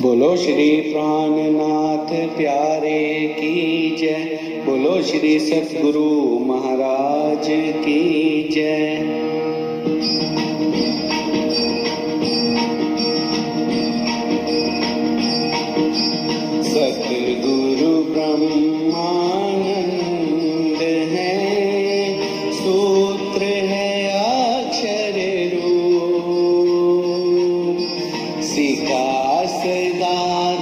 बोलो श्री प्राणनाथ प्यारे की जय। बोलो श्री सतगुरु महाराज की जय। सतगुरु ब्रह्मानंद है, सूत्र है अक्षर रूप, सिखा सदा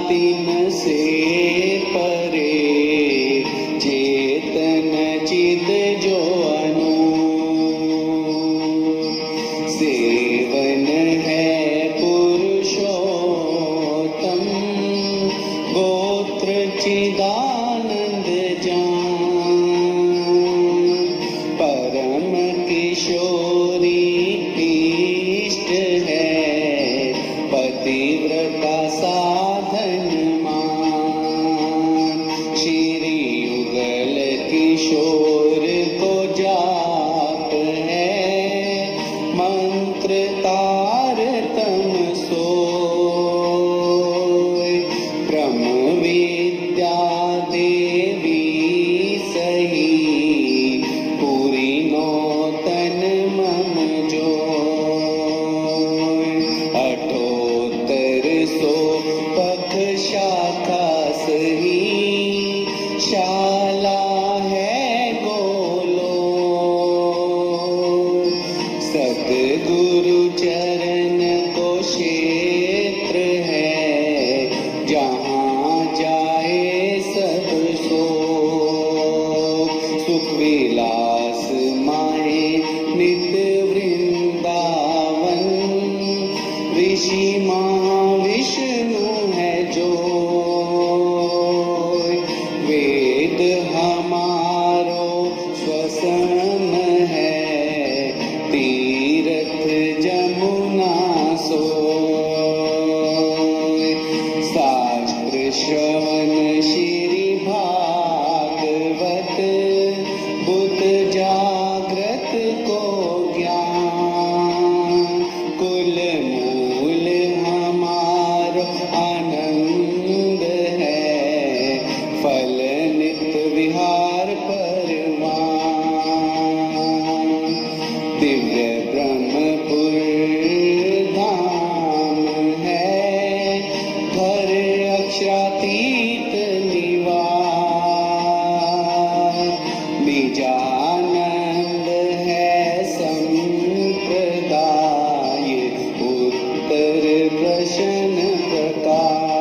तीन से परे, चेतन चिद जो अनूप, सेवन है पुरुषोत्तम, गोत्र चिदानंद जान, परम किशोरी इष्ट है, पतिव्रता साधन मान, श्री युगल किशोर को जाप है, मंत्र तारतम सोय, ब्रह्म विद्या देवी सही, पूरी नौतन मम जोय, अठोत्तर सो पख शाखा सही, शाला है गोलो, सतगुरु चरण को क्षेत्र है, जहाँ जाए सब सो, सुख विलास माहे नित वृंदावन, ऋषि महाविष्णु है जो, वेद हमारो स्वसम है, तीर्थ जमुना सोय, शास्त्र श्रवण श्री भागवत, बुद्ध जागृत को ज्ञान, कुल मूल हमारो आनंद है, फल नित विहार परवान, दिव्य ब्रह्मपुर धाम है, घर अक्षरातीत निवास, निजानंद है संप्रदाय, उत्तर प्रश्न प्रकाश,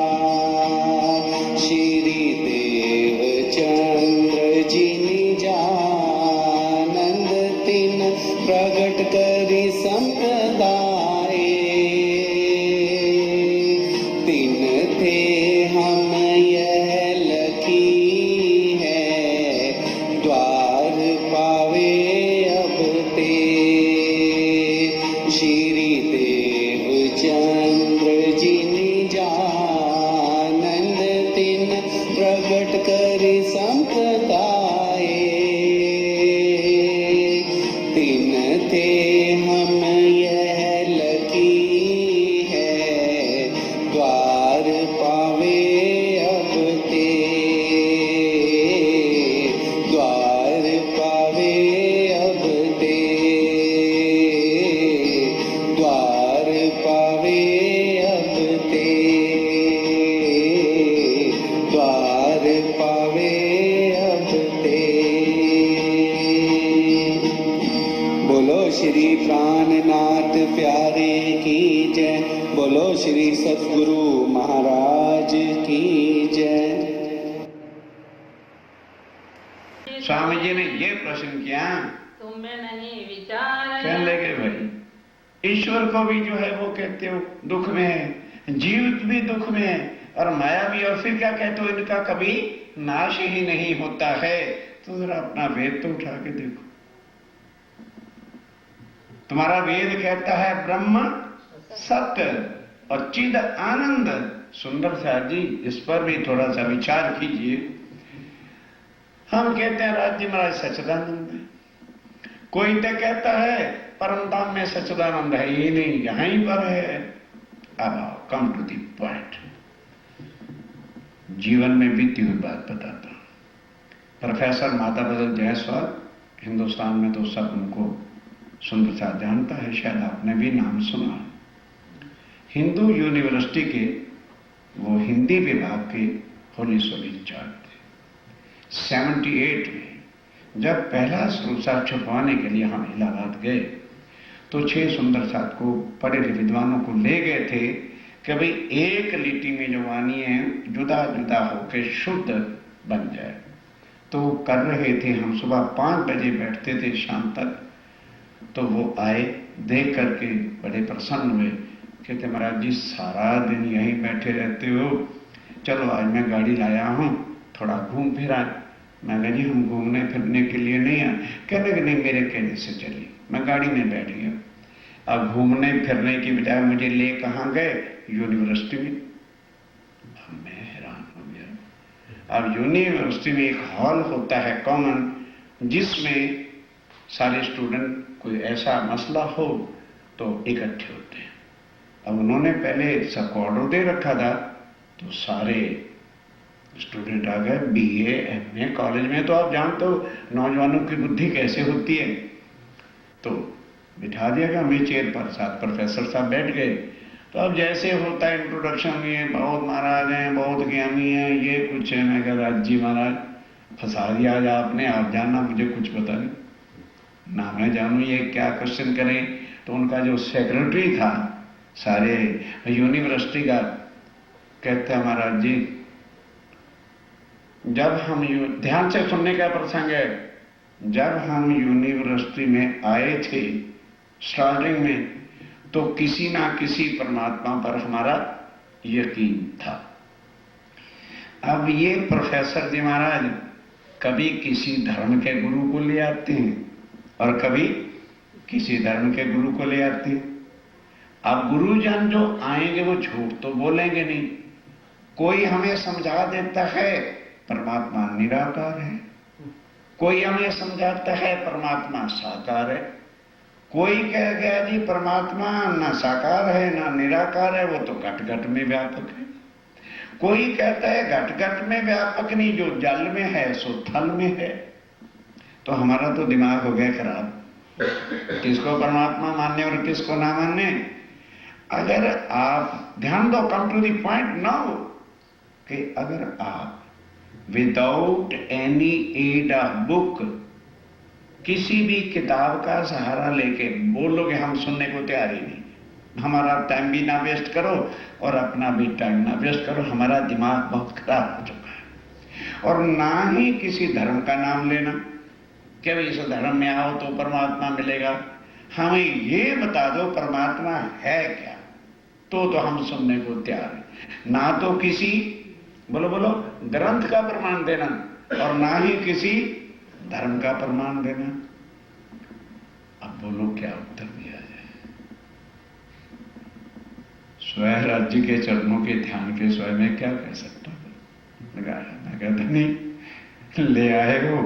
श्री देव चंद्र जी निजानंद, तीन प्रगट करी संप्रदाय, तीन थे हम यह लखी है, द्वार पावे अब ते, श्री देव चंद्र जी निजानंद, तीन प्रगट करी संप्रदाय, तीन थे हम यह लकी है, द्वार पावे अब ते, द्वार पावे अब ते, द्वार पावे अब ते, द्वार पावे अब ते। बोलो श्री प्राणनाथ प्यारे की जय। बोलो श्री सतगुरु महाराज की जय। स्वामी जी ने ये प्रश्न किया, तुम्हें नहीं विचार, कहने लगे भाई ईश्वर को भी जो है वो कहते हो दुख में है, जीव भी दुख में है और माया भी, और फिर क्या कहते हो इनका कभी नाश ही नहीं होता है। तो जरा अपना वेद तो उठा के देखो, तुम्हारा वेद कहता है ब्रह्म सत्य और चिद आनंद। सुंदर साहब जी इस पर भी थोड़ा सा विचार कीजिए। हम कहते हैं राज्य महाराज सच्चिदानंद है, कोई तो कहता है परम धाम में सच्चिदानंद है ही नहीं, यहीं पर है। अब कम टू दी पॉइंट। जीवन में बीती हुई बात बताता हूं। प्रोफेसर माता बदल जायसवाल, हिंदुस्तान में तो सब उनको सुंदर सा जानता है, शायद आपने भी नाम सुना। हिंदू यूनिवर्सिटी के वो हिंदी विभाग के होली सोली इंचार्ज थे। 78 में जब पहला सुरसार छुपवाने के लिए हम इलाहाबाद गए तो 6 सुंदर साथ को पढ़े विद्वानों को ले गए थे कि भाई एक लिट्टी में जो वाणी है जुदा जुदा होकर शुद्ध बन जाए। तो कर रहे थे, हम सुबह 5 बजे बैठते थे शाम तक। तो वो आए, देख करके बड़े प्रसन्न हुए, कहते महाराज जी सारा दिन यहीं बैठे रहते हो, चलो आज मैं गाड़ी लाया हूं, थोड़ा घूम फिर आए। मैं कहा जी हम घूमने फिरने के लिए नहीं आए। कहने कि नहीं मेरे कहने से चली। मैं गाड़ी में बैठ गया। अब घूमने फिरने की बजाय मुझे ले कहाँ गए? यूनिवर्सिटी में। अब मैं हैरान हो गया। अब यूनिवर्सिटी में एक हॉल होता है कॉमन, जिसमें सारे स्टूडेंट कोई ऐसा मसला हो तो इकट्ठे होते हैं। अब उन्होंने पहले सबको ऑर्डर दे रखा था, तो सारे स्टूडेंट आ गए। बीए एमए कॉलेज में तो आप जानते हो नौजवानों की बुद्धि कैसे होती है। तो बिठा दिया गया हमें चेयर पर, साथ प्रोफेसर साहब बैठ गए। तो अब जैसे होता है इंट्रोडक्शन में, बहुत महाराज हैं, बहुत ज्ञानी हैं, ये कुछ है। मैं कह राज जी महाराज फंसा दिया आज आपने, आप जानना मुझे कुछ पता नहीं ना, मैं जानूं ये क्या क्वेश्चन करें। तो उनका जो सेक्रेटरी था सारे यूनिवर्सिटी का, कहते हैं महाराज जी जब हम ध्यान से सुनने का प्रसंग है, जब हम यूनिवर्सिटी में आए थे स्टार्टिंग में, तो किसी ना किसी परमात्मा पर हमारा यकीन था। अब ये प्रोफेसर जी महाराज कभी किसी धर्म के गुरु को ले आते हैं और कभी किसी धर्म के गुरु को ले आते हैं। अब गुरुजन जो आएंगे वो झूठ तो बोलेंगे नहीं। कोई हमें समझा देता है परमात्मा निराकार है, कोई हमें समझाता है परमात्मा साकार है, कोई कह गया जी परमात्मा ना साकार है ना निराकार है, वो तो घट घट में व्यापक है। कोई कहता है घट घट में व्यापक नहीं, जो जल में है सो थल में है। तो हमारा तो दिमाग हो गया खराब, किसको परमात्मा मानने और किसको ना मानने। अगर आप ध्यान दो, come to the point now, कि अगर आप without any aid of book किसी भी किताब का सहारा लेके बोलोगे हम सुनने को तैयार ही नहीं, हमारा टाइम भी ना वेस्ट करो और अपना भी टाइम ना वेस्ट करो, हमारा दिमाग बहुत खराब हो चुका है। और ना ही किसी धर्म का नाम लेना कि भाई इस धर्म में आओ तो परमात्मा मिलेगा। हमें ये बता दो परमात्मा है क्या, तो हम सुनने को तैयार है। ना तो किसी बोलो बोलो ग्रंथ का प्रमाण देना और ना ही किसी धर्म का प्रमाण देना। अब बोलो क्या उत्तर दिया जाए? स्वयं राज्य के चरणों के ध्यान के स्वयं में क्या कह सकता हूं? मैं कहता नहीं, ले आए हो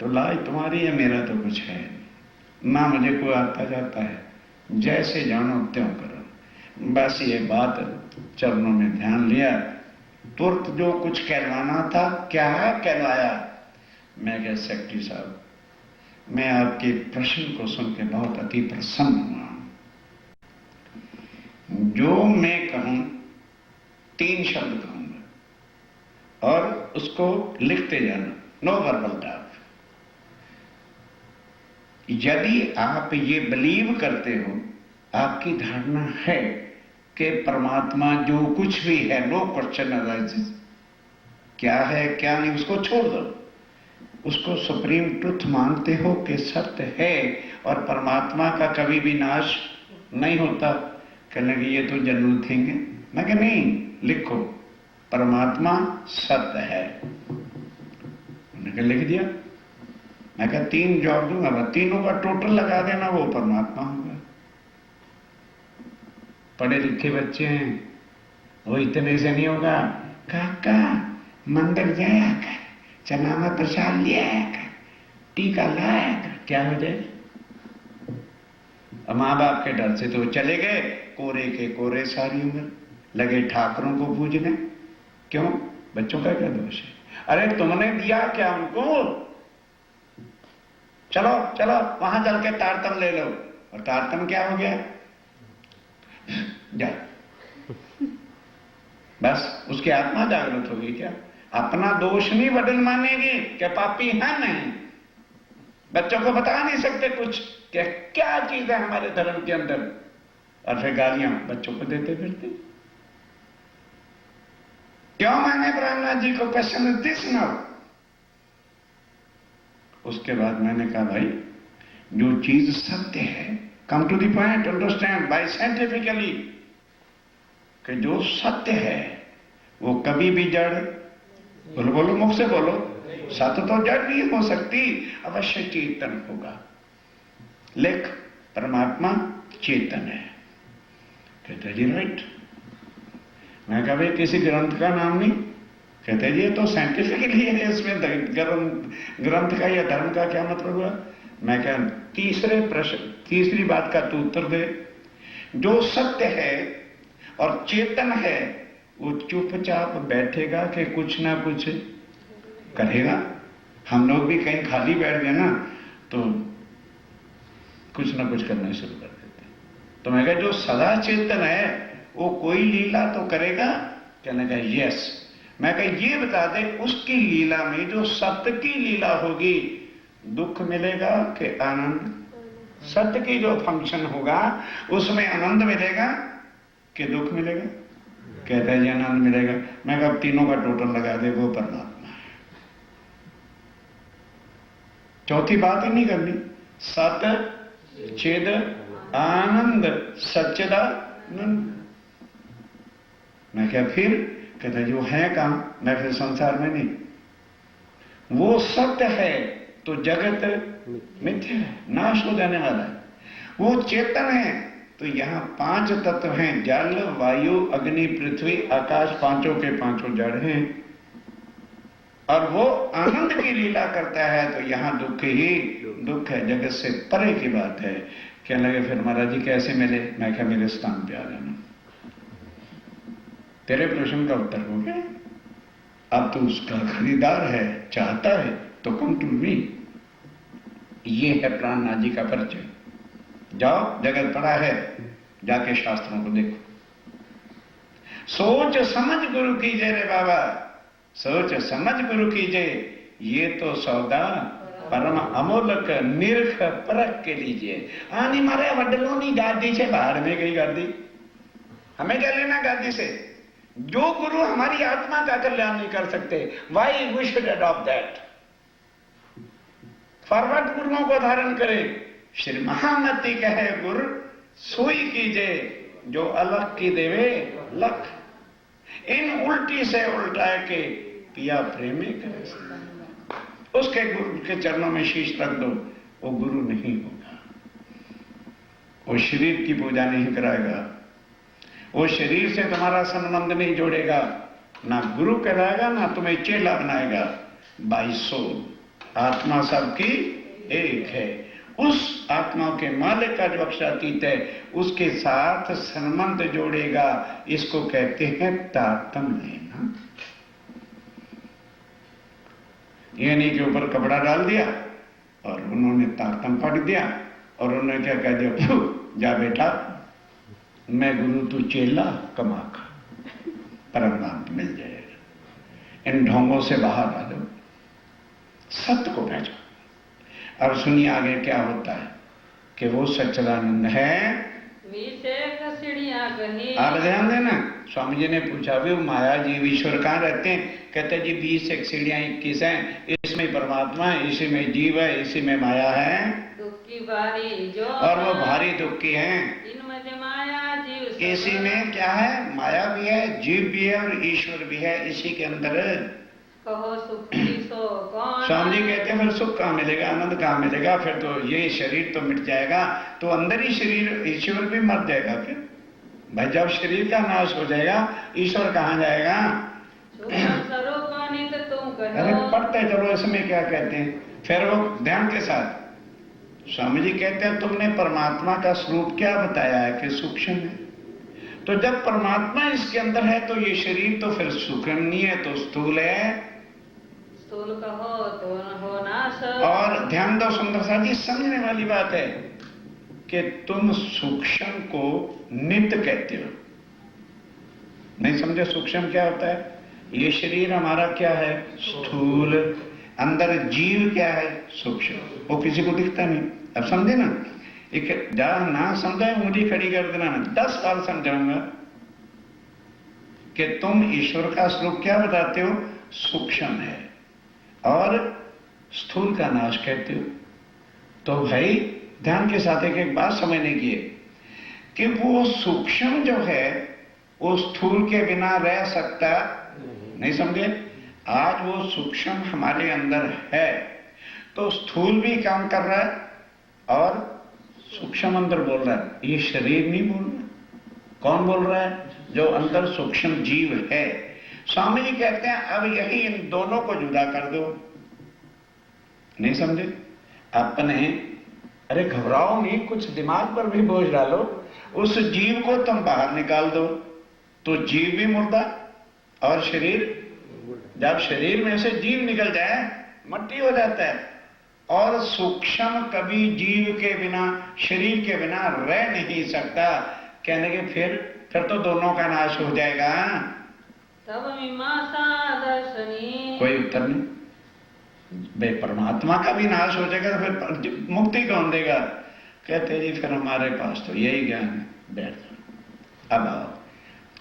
तो लाज तुम्हारी है, मेरा तो कुछ है ना, मुझे कोई आता जाता है, जैसे जानो त्यों करो। बस ये बात चरणों में ध्यान लिया, तुरंत जो कुछ कहलवाना था क्या कहलवाया। मैं कह सेक्रेटरी साहब, मैं आपके प्रश्न को सुन के बहुत अति प्रसन्न हुआ। जो मैं कहूं 3 शब्द कहूंगा और उसको लिखते जाना, नो वर्बल टॉक। यदि आप ये बिलीव करते हो, आपकी धारणा है कि परमात्मा जो कुछ भी है, नो क्वेश्चन अराइजेस, क्या है क्या नहीं उसको छोड़ दो, उसको सुप्रीम ट्रुथ मानते हो कि सत्य है और परमात्मा का कभी भी नाश नहीं होता। कहने लगे ये तो जनरल थिंग है। मैं कहा नहीं, लिखो परमात्मा सत्य है। उन्होंने कहा लिख दिया। मैं कहा 3 जॉब दूंगा, तीनों का टोटल लगा देना, वो परमात्मा होगा। पढ़े लिखे बच्चे हैं, वो इतने से नहीं होगा। काका मंदिर जाया कर, चना में प्रसाद लिया कर, टीका लाया कर, क्या हो जाए। माँ बाप के डर से तो चले गए, कोरे के कोरे सारी उम्र लगे ठाकुरों को पूजने। क्यों बच्चों का क्या दोष है? अरे तुमने दिया क्या उनको? चलो चलो वहां चल के तारतम ले लो। और तारतम क्या हो गया? जा, बस उसकी आत्मा जागृत होगी क्या? अपना दोष नहीं बदल मानेगी कि पापी है नहीं। बच्चों को बता नहीं सकते कुछ कि क्या चीज है हमारे धर्म के अंदर, और फिर गालियां बच्चों को देते फिरते। क्यों मैंने प्रहलाद जी को क्वेश्चन दिस नाउ? उसके बाद मैंने कहा भाई जो चीज सत्य है, come to the point, understand by scientifically, कि जो सत्य है वो कभी भी जड़, बोलो बोलो मुख से बोलो, सत्य तो जड़ नहीं हो सकती, अवश्य चेतन होगा। लेख परमात्मा चेतन है। कहते जी राइट। मैं कहा भाई किसी ग्रंथ का नाम नहीं? कहते जी ये तो साइंटिफिकली है, इसमें ग्रंथ का या धर्म का क्या मतलब हुआ? मैं कहा तीसरी बात का तू उत्तर दे। जो सत्य है और चेतन है वो चुपचाप बैठेगा कि कुछ ना कुछ करेगा? हम लोग भी कहीं खाली बैठ गए ना तो कुछ ना कुछ करना शुरू कर देते। तो मैं कहा जो सदा चेतन है वो कोई लीला तो करेगा? कहने का यस। मैं कहा ये बता दे उसकी लीला में जो सत्य की लीला होगी, दुख मिलेगा कि आनंद? सत्य की जो फंक्शन होगा उसमें आनंद मिलेगा कि दुख मिलेगा? कहता है जी आनंद मिलेगा। मैं कहा तीनों का टोटल लगा दे, वो परमात्मा है। चौथी बात ही नहीं करनी। सत्य चेद आनंद सच्चिदानंद। मैं क्या फिर? कहता जी वो है कहां? मैं फिर संसार में नहीं। वो सत्य है तो जगत मिथ्या है, नाश हो जाने वाला है। वो चेतन है तो यहां 5 तत्व हैं, जल वायु अग्नि पृथ्वी आकाश, पांचों के पांचों जड़ हैं। और वो आनंद की लीला करता है तो यहां दुख ही दुख है, जगत से परे की बात है। कहने लगे फिर महाराज जी कैसे मिले? मैं क्या मेरे स्थान पे आ जाना। तेरे प्रश्न का उत्तर हो गया। अब तो उसका खरीदार है, चाहता है तो कम टू मी। ये है प्राणनाथ जी का परिचय। जाओ जगत पड़ा है, जाके शास्त्रों को देखो। सोच समझ गुरु कीजिए रे बाबा, सोच समझ गुरु कीजिए। ये तो सौदा परम अमोलक निरख परख के लीजिए। आनी मारे वडलोनी गादी से बाहर में गई गादी, हमें क्या लेना गादी से? जो गुरु हमारी आत्मा का कल्याण नहीं कर सकते, why we should adopt that? Forward गुरुओं को धारण करें। श्री महामती कहे गुरु सोई कीजिए जो अलग की देवे लख। इन उल्टी से उल्टा के पिया प्रेमी करे। उसके गुरु के चरणों में शीश रख दो, वो गुरु नहीं होगा। वो शरीर की पूजा नहीं कराएगा, वो शरीर से तुम्हारा संबंध नहीं जोड़ेगा, ना गुरु कहलाएगा ना तुम्हें चेला बनाएगा। बाई सोल आत्मा सबकी एक है। उस आत्मा के मालिक का जो अक्षरातीत है उसके साथ संबंध जोड़ेगा। इसको कहते हैं तारतम्य लेना। यानी के ऊपर कपड़ा डाल दिया और उन्होंने तारतम्य पढ़ दिया और उन्होंने क्या कह दिया, जा बेटा मैं गुरु तू चेला कमा खा, परमानंद मिल जाएगा। इन ढोंगों से बाहर आ जाओ, सत्य को पहचानो। अब सुनिए आगे क्या होता है कि वो सच्चिदानंद है। आप ध्यान देना, स्वामी जी ने पूछा भी माया जीव ईश्वर कहाँ रहते हैं? कहते जी 20 एक सीढ़ियां 21 हैं, इसमें परमात्मा है, इसी में जीव है, इसी में माया है, दुख की भारी जो और वो भारी दुख की है। इनमें माया जीव इसी में क्या है? माया भी है, जीव भी है और ईश्वर भी है, इसी के अंदर। कहो सुख की सो कौन? स्वामी जी कहते हैं फिर सुख कहाँ मिलेगा, आनंद कहाँ मिलेगा? फिर तो ये शरीर तो मिट जाएगा, तो अंदर ही शरीर ईश्वर भी मर जाएगा। फिर भाई जब शरीर का नाश हो जाएगा ईश्वर कहाँ जाएगा? स्वरूप तो तुम कहो। अरे पढ़ते चलो इसमें क्या कहते हैं। फिर वो ध्यान के साथ स्वामी जी कहते हैं तुमने परमात्मा का स्वरूप क्या बताया है कि सूक्ष्म है, तो जब परमात्मा इसके अंदर है तो ये शरीर तो फिर सूक्ष्म नहीं है, तो स्थूल है। स्थूल कहो तो हो नाश। और ध्यान दो सुंदर सा जी, समझने वाली बात है कि तुम सूक्ष्म को नित्य कहते हो। नहीं समझे सूक्ष्म क्या होता है? ये शरीर हमारा क्या है? स्थूल। अंदर जीव क्या है? सूक्ष्म। वो किसी को दिखता नहीं। अब समझे ना? एक जहां ना समझाए उंगली खड़ी कर देना ना, 10 साल समझाऊंगा कि तुम ईश्वर का स्वरूप क्या बताते हो? सूक्ष्म है, और स्थूल का नाश कहते हो। तो भाई ध्यान के साथ एक बात समझने की है कि वो सूक्ष्म जो है वो स्थूल के बिना रह सकता नहीं। समझे? आज वो सूक्ष्म हमारे अंदर है तो स्थूल भी काम कर रहा है और सूक्ष्म अंदर बोल रहा है। ये शरीर नहीं बोल रहा। कौन बोल रहा है? जो अंदर सूक्ष्म जीव है। स्वामी जी कहते हैं अब यही इन दोनों को जुदा कर दो। नहीं समझे? अपने अरे घबराओ नहीं, कुछ दिमाग पर भी बोझ डालो। उस जीव को तुम बाहर निकाल दो तो जीव भी मुर्दा और शरीर, जब शरीर में से जीव निकल जाए मट्टी हो जाता है। और सूक्ष्म कभी जीव के बिना, शरीर के बिना रह नहीं सकता। कहने के फिर तो दोनों का नाश हो जाएगा। तब मीमांसा दर्शनी। कोई उत्तर नहीं। बे परमात्मा का भी नाश हो जाएगा तो फिर मुक्ति कौन देगा? कहते जी फिर हमारे पास तो यही ज्ञान है। बैठ जाओ। अब आओ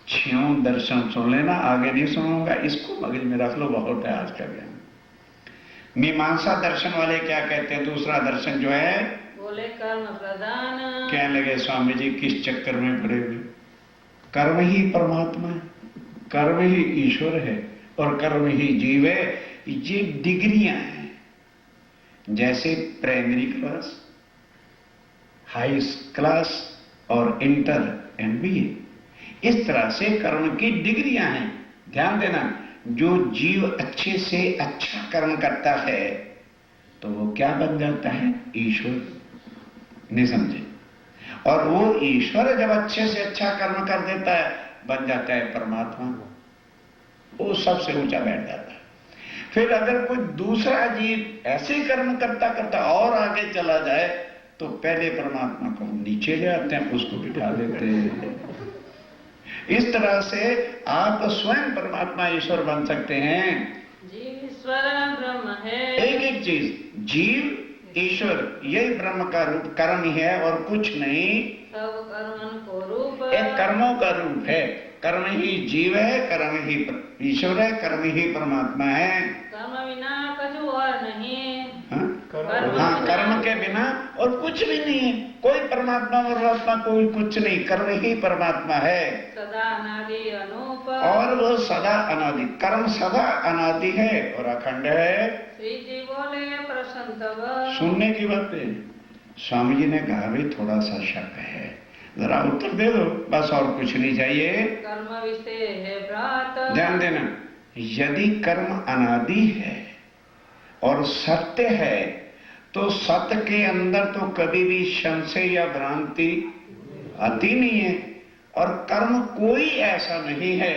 6 दर्शन सुन लेना, आगे नहीं सुनूंगा। इसको मगज में रख लो, बहुत है आज का ज्ञान। मीमांसा दर्शन वाले क्या कहते हैं? दूसरा दर्शन जो है बोले कर्म प्रधान। कहने लगे स्वामी जी किस चक्कर में पड़े हुए? कर्म ही परमात्मा है, कर्म ही ईश्वर है और कर्म ही जीव है। ये डिग्रियां हैं, जैसे प्राइमरी क्लास, हाई क्लास और इंटर एंड बीए। इस तरह से कर्म की डिग्रियां हैं। ध्यान देना, जो जीव अच्छे से अच्छा कर्म करता है तो वो क्या बन जाता है? ईश्वर। नहीं समझे? और वो ईश्वर जब अच्छे से अच्छा कर्म कर देता है बन जाता है परमात्मा। वो सबसे ऊंचा बैठ जाता है। फिर अगर कोई दूसरा जीव ऐसे कर्म करता करता और आगे चला जाए तो पहले परमात्मा को नीचे ले आते हैं, उसको बिठा देते हैं। इस तरह से आप स्वयं परमात्मा ईश्वर बन सकते हैं। जीव ईश्वर ब्रह्म है। एक एक चीज, जीव ईश्वर यही ब्रह्म का रूप कर्म ही है और कुछ नहीं। सब कर्मन को रूप। एक कर्मों का रूप है। कर्म ही जीव है, कर्म ही ईश्वर है, कर्म ही परमात्मा है। कर्म बिना कछु और नहीं। हाँ, कर्म के बिना और कुछ भी नहीं है। कोई परमात्मा परमात्मा कोई कुछ नहीं, कर्म ही परमात्मा है। सदा अनादि अनूप। और वो सदा अनादि, कर्म सदा अनादि है और अखंड है। श्री जी बोले प्रसन्न तब। सुनने की बात है। स्वामी जी ने कहा भाई थोड़ा सा शक है, जरा उत्तर दे दो, बस और कुछ नहीं चाहिए। कर्म विषय है व्रत। ध्यान देना, यदि कर्म अनादि है और सत्य है तो सत्य के अंदर तो कभी भी संशय या भ्रांति आती नहीं है। और कर्म कोई ऐसा नहीं है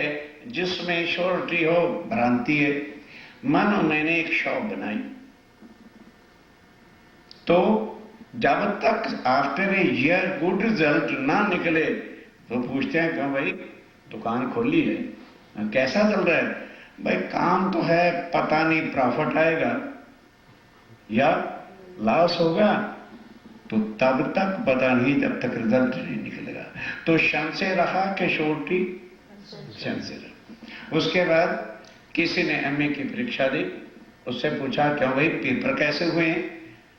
जिसमें श्योरिटी हो, भ्रांति है। मानो मैंने एक शॉप बनाई तो जब तक after a year good result ना निकले तो पूछते हैं क्यों भाई दुकान खोली है, कैसा चल रहा है? भाई काम तो है, पता नहीं प्रॉफिट आएगा या लॉस होगा, तो तब तक पता नहीं जब तक रिजल्ट नहीं निकलेगा। तो संशय रहा कि श्योरिटी? संशय रहा। उसके बाद किसी ने एमए की परीक्षा दी, उससे पूछा क्यों भाई पेपर कैसे हुए हैं?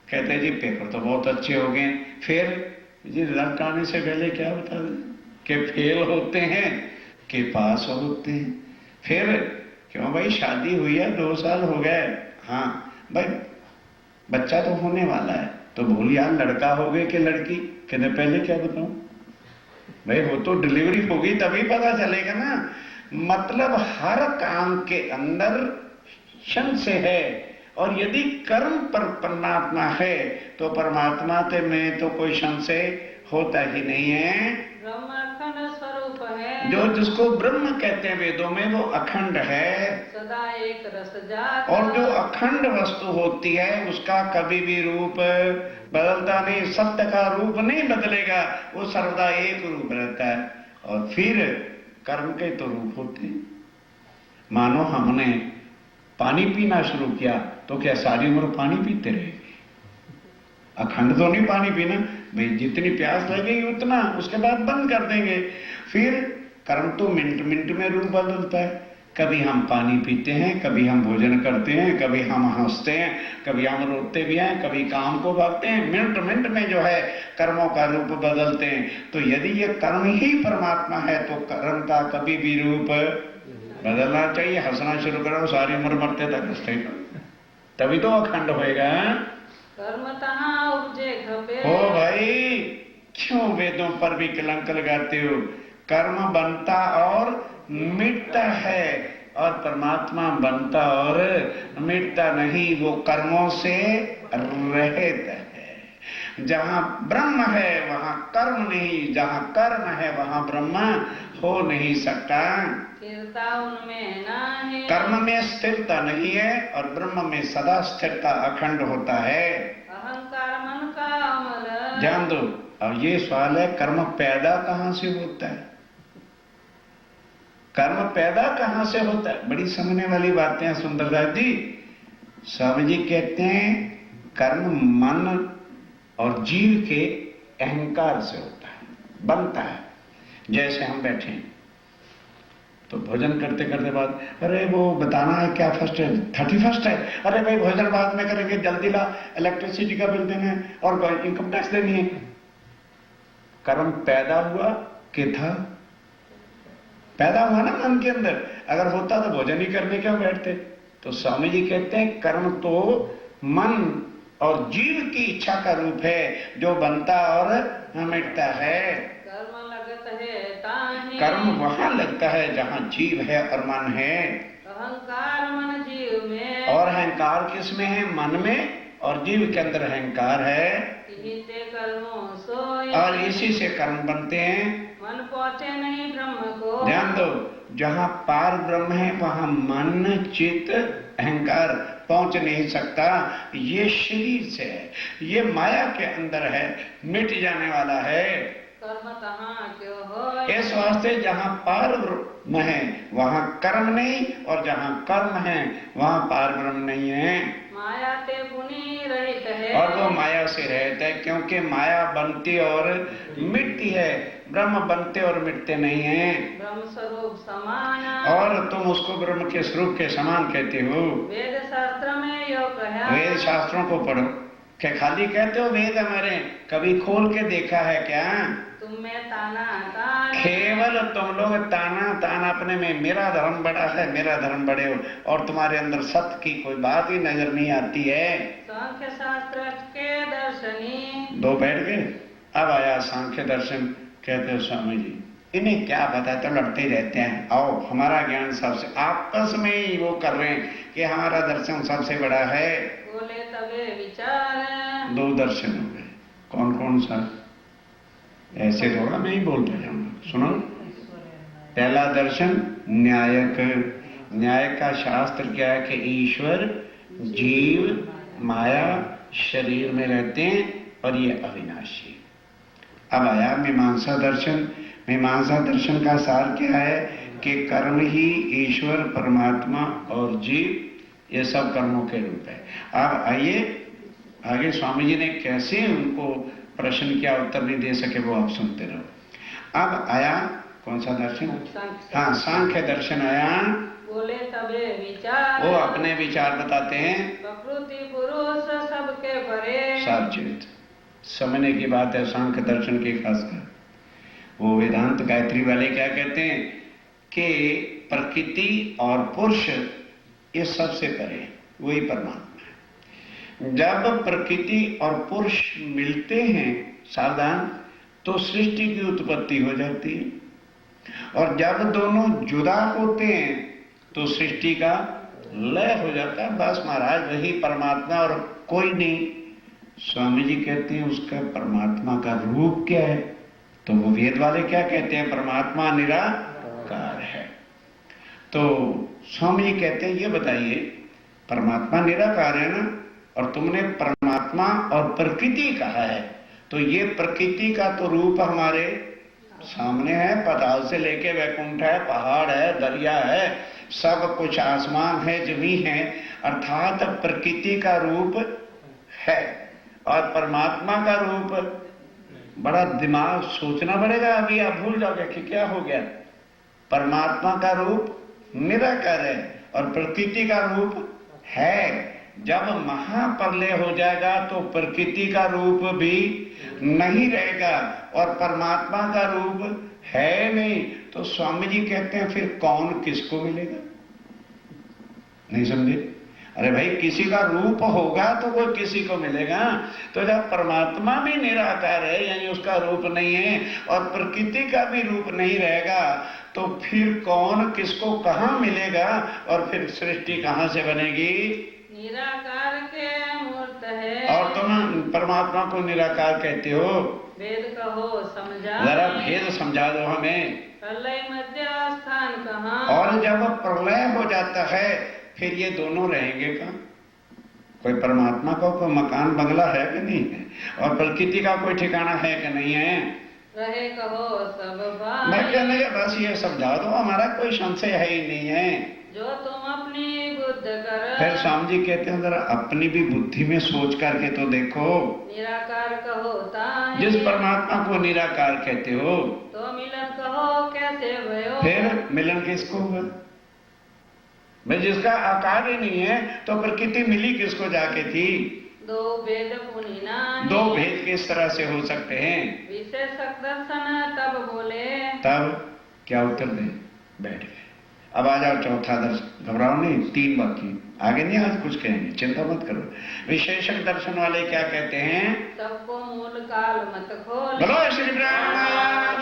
कहते जी पेपर तो बहुत अच्छे हो गए। फिर जी रिजल्ट आने से पहले क्या बता दें कि फेल होते हैं कि पास होते हैं। फिर क्यों भाई शादी हुई है, 2 साल हो गए? हाँ भाई बच्चा तो होने वाला है, तो बोल यार लड़का हो गए कि लड़की? कहते पहले क्या बताऊं भाई, वो तो डिलीवरी होगी तभी पता चलेगा ना। मतलब हर काम के अंदर संशय है। और यदि कर्म पर परमात्मा है तो परमात्मा में तो कोई संशय होता ही नहीं है। ब्रह्म अखंड स्वरूप है, जो जिसको ब्रह्म कहते हैं वेदों में, वो अखंड है। सदा एक रस जात, और जो अखंड वस्तु होती है उसका कभी भी रूप बदलता नहीं, सत्य का रूप नहीं बदलेगा, वो सर्वदा एक रूप रहता है। और फिर कर्म के तो रूप होते हैं। मानो हमने पानी पीना शुरू किया तो क्या सारी उम्र पानी पीते रहेंगे? अखंड तो नहीं पानी पीना भाई, जितनी प्यास लगेगी उतना, उसके बाद बंद कर देंगे। फिर कर्म तो मिनट मिनट में रूप बदलता है। कभी हम पानी पीते हैं, कभी हम भोजन करते हैं, कभी हम हंसते हैं, कभी हम रोते भी हैं, कभी काम को भागते हैं। मिनट मिनट में जो है कर्मों का रूप बदलते हैं। तो यदि ये कर्म ही परमात्मा है तो कर्म का कभी भी रूप बदलना चाहिए। हंसना शुरू करो, सारी उम्र मरते तक हंसते, तभी तो अखंड होएगा। कर्म तहाँ उपजे खपे, हो भाई, क्यों वेदों पर भी कलंक लगाते हो? कर्म बनता और मिटता है, और परमात्मा बनता और मिटता नहीं, वो कर्मों से रहित है। जहां ब्रह्म है वहां कर्म नहीं, जहां कर्म है वहां ब्रह्म हो नहीं सकता। स्थिरता उनमें ना है, कर्म में स्थिरता नहीं है और ब्रह्म में सदा स्थिरता, अखंड होता है। अहंकार मन का अमल, ध्यान दो। अब ये सवाल है, कर्म पैदा कहां से होता है? कर्म पैदा कहां से होता है? बड़ी समझने वाली बातें हैं सुंदरदास जी। स्वामी जी कहते हैं कर्म मन और जीव के अहंकार से होता है, बनता है। जैसे हम बैठे हैं तो भोजन करते करते बाद, अरे वो बताना है क्या फर्स्ट है, 31 है, अरे भाई भोजन बाद में करेंगे, जल्दी ला, इलेक्ट्रिसिटी का बिल देना है और इनकम टैक्स देनी है। कर्म पैदा हुआ कि था? पैदा हुआ ना मन के अंदर। अगर होता तो भोजन ही करने क्यों बैठते? तो स्वामी जी कहते हैं कर्म तो मन और जीव की इच्छा का रूप है, जो बनता और मिटता है। कर्म लगत है ताहि, कर्म वहां लगता है जहां जीव है और मन है। अहंकार मन जीव में, और अहंकार किस में है? मन में, और जीव के अंदर अहंकार है। इहिते कर्मों सोई, और इसी से कर्म बनते हैं। मन पहुंचे नहीं ब्रह्म को, ध्यान दो, जहां पार ब्रह्म है वहां मन चित्त अहंकार पहुंच नहीं सकता। ये शरीर से है, ये माया के अंदर है, मिट जाने वाला है। कर्म तहाँ क्यों हो, इस वास्ते जहां पार ब्रह्म है वहां कर्म नहीं, और जहां कर्म है वहां पार ब्रह्म नहीं है। माया ते पुनि रहित है, और वो माया से रहता है, क्योंकि माया बनती और मिटती है, ब्रह्म बनते और मिटते नहीं है। ब्रह्म स्वरूप समान, और तुम उसको ब्रह्म के स्वरूप के समान कहते हो। वेद शास्त्र में यो कहा, वेद शास्त्रों को पढ़ो। क्या खाली कहते हो वेद हमारे? कभी खोल के देखा है क्या? तुम में ताना तान, केवल तुम लोग ताना तान अपने में, मेरा धर्म बड़ा है, मेरा धर्म बड़े हो, और तुम्हारे अंदर सत्य की कोई बात ही नजर नहीं आती है। सांख्य शास्त्र के दर्शनी, दो बैठ गए। अब आया सांख्य दर्शन। कहते हो स्वामी जी इन्हें क्या पता, तो लड़ते ही रहते हैं। आओ, हमारा ज्ञान सबसे, आपस में ही वो कर रहे हैं कि हमारा दर्शन सबसे बड़ा है। बोले तबे विचार, दो दर्शन हो गए। कौन कौन सा? ऐसे थोड़ा मैं ही बोलता जाऊंगा, सुनो। पहला दर्शन न्यायक। न्याय का शास्त्र क्या है कि ईश्वर जीव माया शरीर में रहते हैं और ये अविनाशी। अब आया मीमांसा दर्शन। मीमांसा दर्शन का सार क्या है कि कर्म ही ईश्वर परमात्मा और जीव ये सब कर्मों के रूप है। अब आइए आगे स्वामी जी ने कैसे उनको प्रश्न किया, उत्तर नहीं दे सके, वो आप सुनते रहो। अब आया कौन सा दर्शन? हाँ, सांख्य दर्शन आया। बोले तबे विचार, वो अपने विचार बताते हैं। प्रकृति पुरुष सबके परे, सावचेत समझने की बात है सांख्य दर्शन की खासकर। वो वेदांत गायत्री वाले क्या कहते हैं कि प्रकृति और पुरुष ये सबसे परे, वही परमात्मा है। जब प्रकृति और पुरुष मिलते हैं, सावधान, तो सृष्टि की उत्पत्ति हो जाती है, और जब दोनों जुदा होते हैं तो सृष्टि का लय हो जाता है। बस महाराज वही परमात्मा और कोई नहीं। स्वामी जी कहते हैं उसका परमात्मा का रूप क्या है? तो वो वेद वाले क्या कहते हैं? परमात्मा निराकार है। तो स्वामी जी कहते हैं ये बताइए, परमात्मा निराकार है ना, और तुमने परमात्मा और प्रकृति कहा है, तो ये प्रकृति का तो रूप हमारे सामने है, पाताल से लेके वैकुंठ है, पहाड़ है, दरिया है, सब कुछ, आसमान है, जमीन है, अर्थात प्रकृति का रूप है। और परमात्मा का रूप, बड़ा दिमाग सोचना पड़ेगा, अभी आप भूल जाओगे कि क्या हो गया। परमात्मा का रूप निराकार है और प्रकृति का रूप है। जब महाप्रलय हो जाएगा तो प्रकृति का रूप भी नहीं रहेगा और परमात्मा का रूप है नहीं। तो स्वामी जी कहते हैं फिर कौन किसको मिलेगा? नहीं समझे? अरे भाई, किसी का रूप होगा तो वो किसी को मिलेगा। तो जब परमात्मा भी निराकार है, यानी उसका रूप नहीं है, और प्रकृति का भी रूप नहीं रहेगा, तो फिर कौन किसको कहाँ मिलेगा? और फिर सृष्टि कहाँ से बनेगी? निराकार के मूर्त है। और तुम परमात्मा को निराकार कहते हो? वेद कहो समझा, जरा भेद समझा दो हमें। प्रलय मध्य स्थान कहाँ? और जब प्रलय हो जाता है फिर ये दोनों रहेंगे कहाँ? कोई परमात्मा का कोई मकान बंगला है कि नहीं है? और प्रकृति का कोई ठिकाना है कि नहीं है? रहे कहो सब भाई। मैं कहने के बस ये समझा दो, हमारा कोई संशय है ही नहीं है। जो तुम अपनी बुद्ध कर। फिर स्वामी जी कहते हैं जरा अपनी भी बुद्धि में सोच करके तो देखो। निराकार कहो ताहि। जिस परमात्मा को निराकार कहते हो तो मिलन कहो कैसे भयो? फिर मिलन किसको हुआ? भाई जिसका आकार ही नहीं है तो प्रकृति मिली किसको जाके थी? दो भेद पुनि नाहि। दो भेद किस तरह से हो सकते हैं? विशेषक दर्शन तब बोले। तब क्या उत्तर दे? बैठ गए। अब आ जाओ चौथा दर्शन। घबराओ नहीं, 3 बाकी आगे नहीं, आज कुछ कहेंगे, चिंता मत करो। विशेषक दर्शन वाले क्या कहते हैं? सबको मूल काल मत खोल। बोलो श्री ब्रह्मनाथ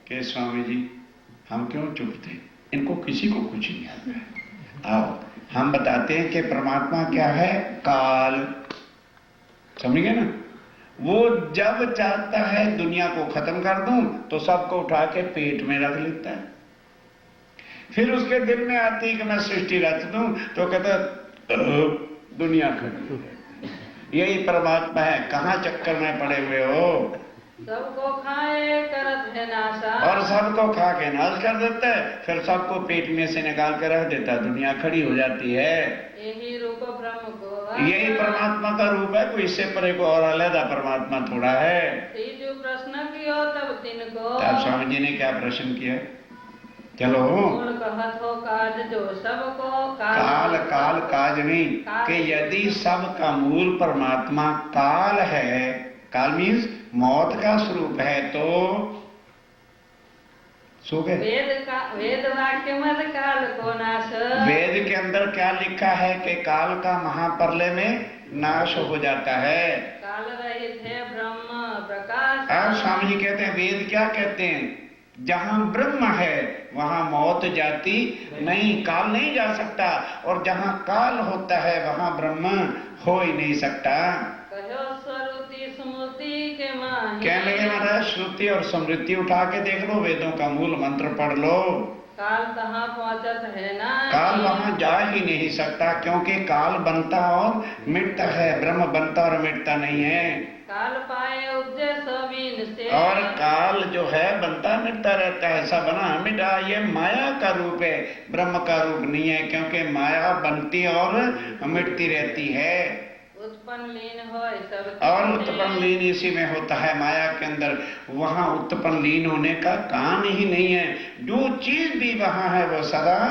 के स्वामी जी हम क्यों चुप थे? इनको किसी को कुछ नहीं आता है। आओ हम बताते हैं कि परमात्मा क्या है? काल। समझ गए ना? वो जब चाहता है दुनिया को खत्म कर दूं तो सबको उठा के पेट में रख लेता है। फिर उसके दिल में आती है कि मैं सृष्टि रच दूं तो कहता दुनिया खत्म। यही परमात्मा है। कहाँ चक्कर में पड़े हुए हो? सबको खाए करत है नाशा। और सबको खा के नाश कर देता है, फिर सबको पेट में से निकाल के रख देता है, दुनिया खड़ी हो जाती है। यही रूप ब्रह्म को। यही परमात्मा का रूप है। कोई इससे परे को और अलग परमात्मा थोड़ा है। जो प्रश्न कियो तब तिनको। तब स्वामी जी ने क्या प्रश्न किया? चलो। मूल कहत हो काज जो सबको काल काल काज नहीं कि यदि सब का मूल परमात्मा काल है, काल मीन्स मौत का स्वरूप है, तो सो गए। वेद वाक्य मत काल को नाश। वेद के अंदर क्या लिखा है कि काल का महाप्रलय में नाश हो जाता है। काल रहित है ब्रह्म प्रकाश। और स्वामी जी कहते हैं वेद क्या कहते हैं? जहां ब्रह्म है वहां मौत जाती नहीं, काल नहीं जा सकता। और जहां काल होता है वहां ब्रह्म हो ही नहीं सकता। कहो स्वरूति स्मृति के माही। कहने लगे महाराज श्रुति और स्मृति उठा के देख लो, वेदों का मूल मंत्र पढ़ लो। काल कहाँ पहुंचत है ना। काल वहां जा ही नहीं सकता क्योंकि काल बनता और मिटता है, ब्रह्म बनता और मिटता नहीं है। काल पाए उपजे समीन से। और काल जो है बनता मिटता रहता है, ऐसा बना मिटा। ये माया का रूप है, ब्रह्म का रूप नहीं है, क्योंकि माया बनती और मिटती रहती है। उत्पन्न लीन हो सब। और उत्पन्न लीन इसी में होता है माया के अंदर। वहां उत्पन्न लीन होने का काम ही नहीं है। जो चीज भी वहां है वो सदा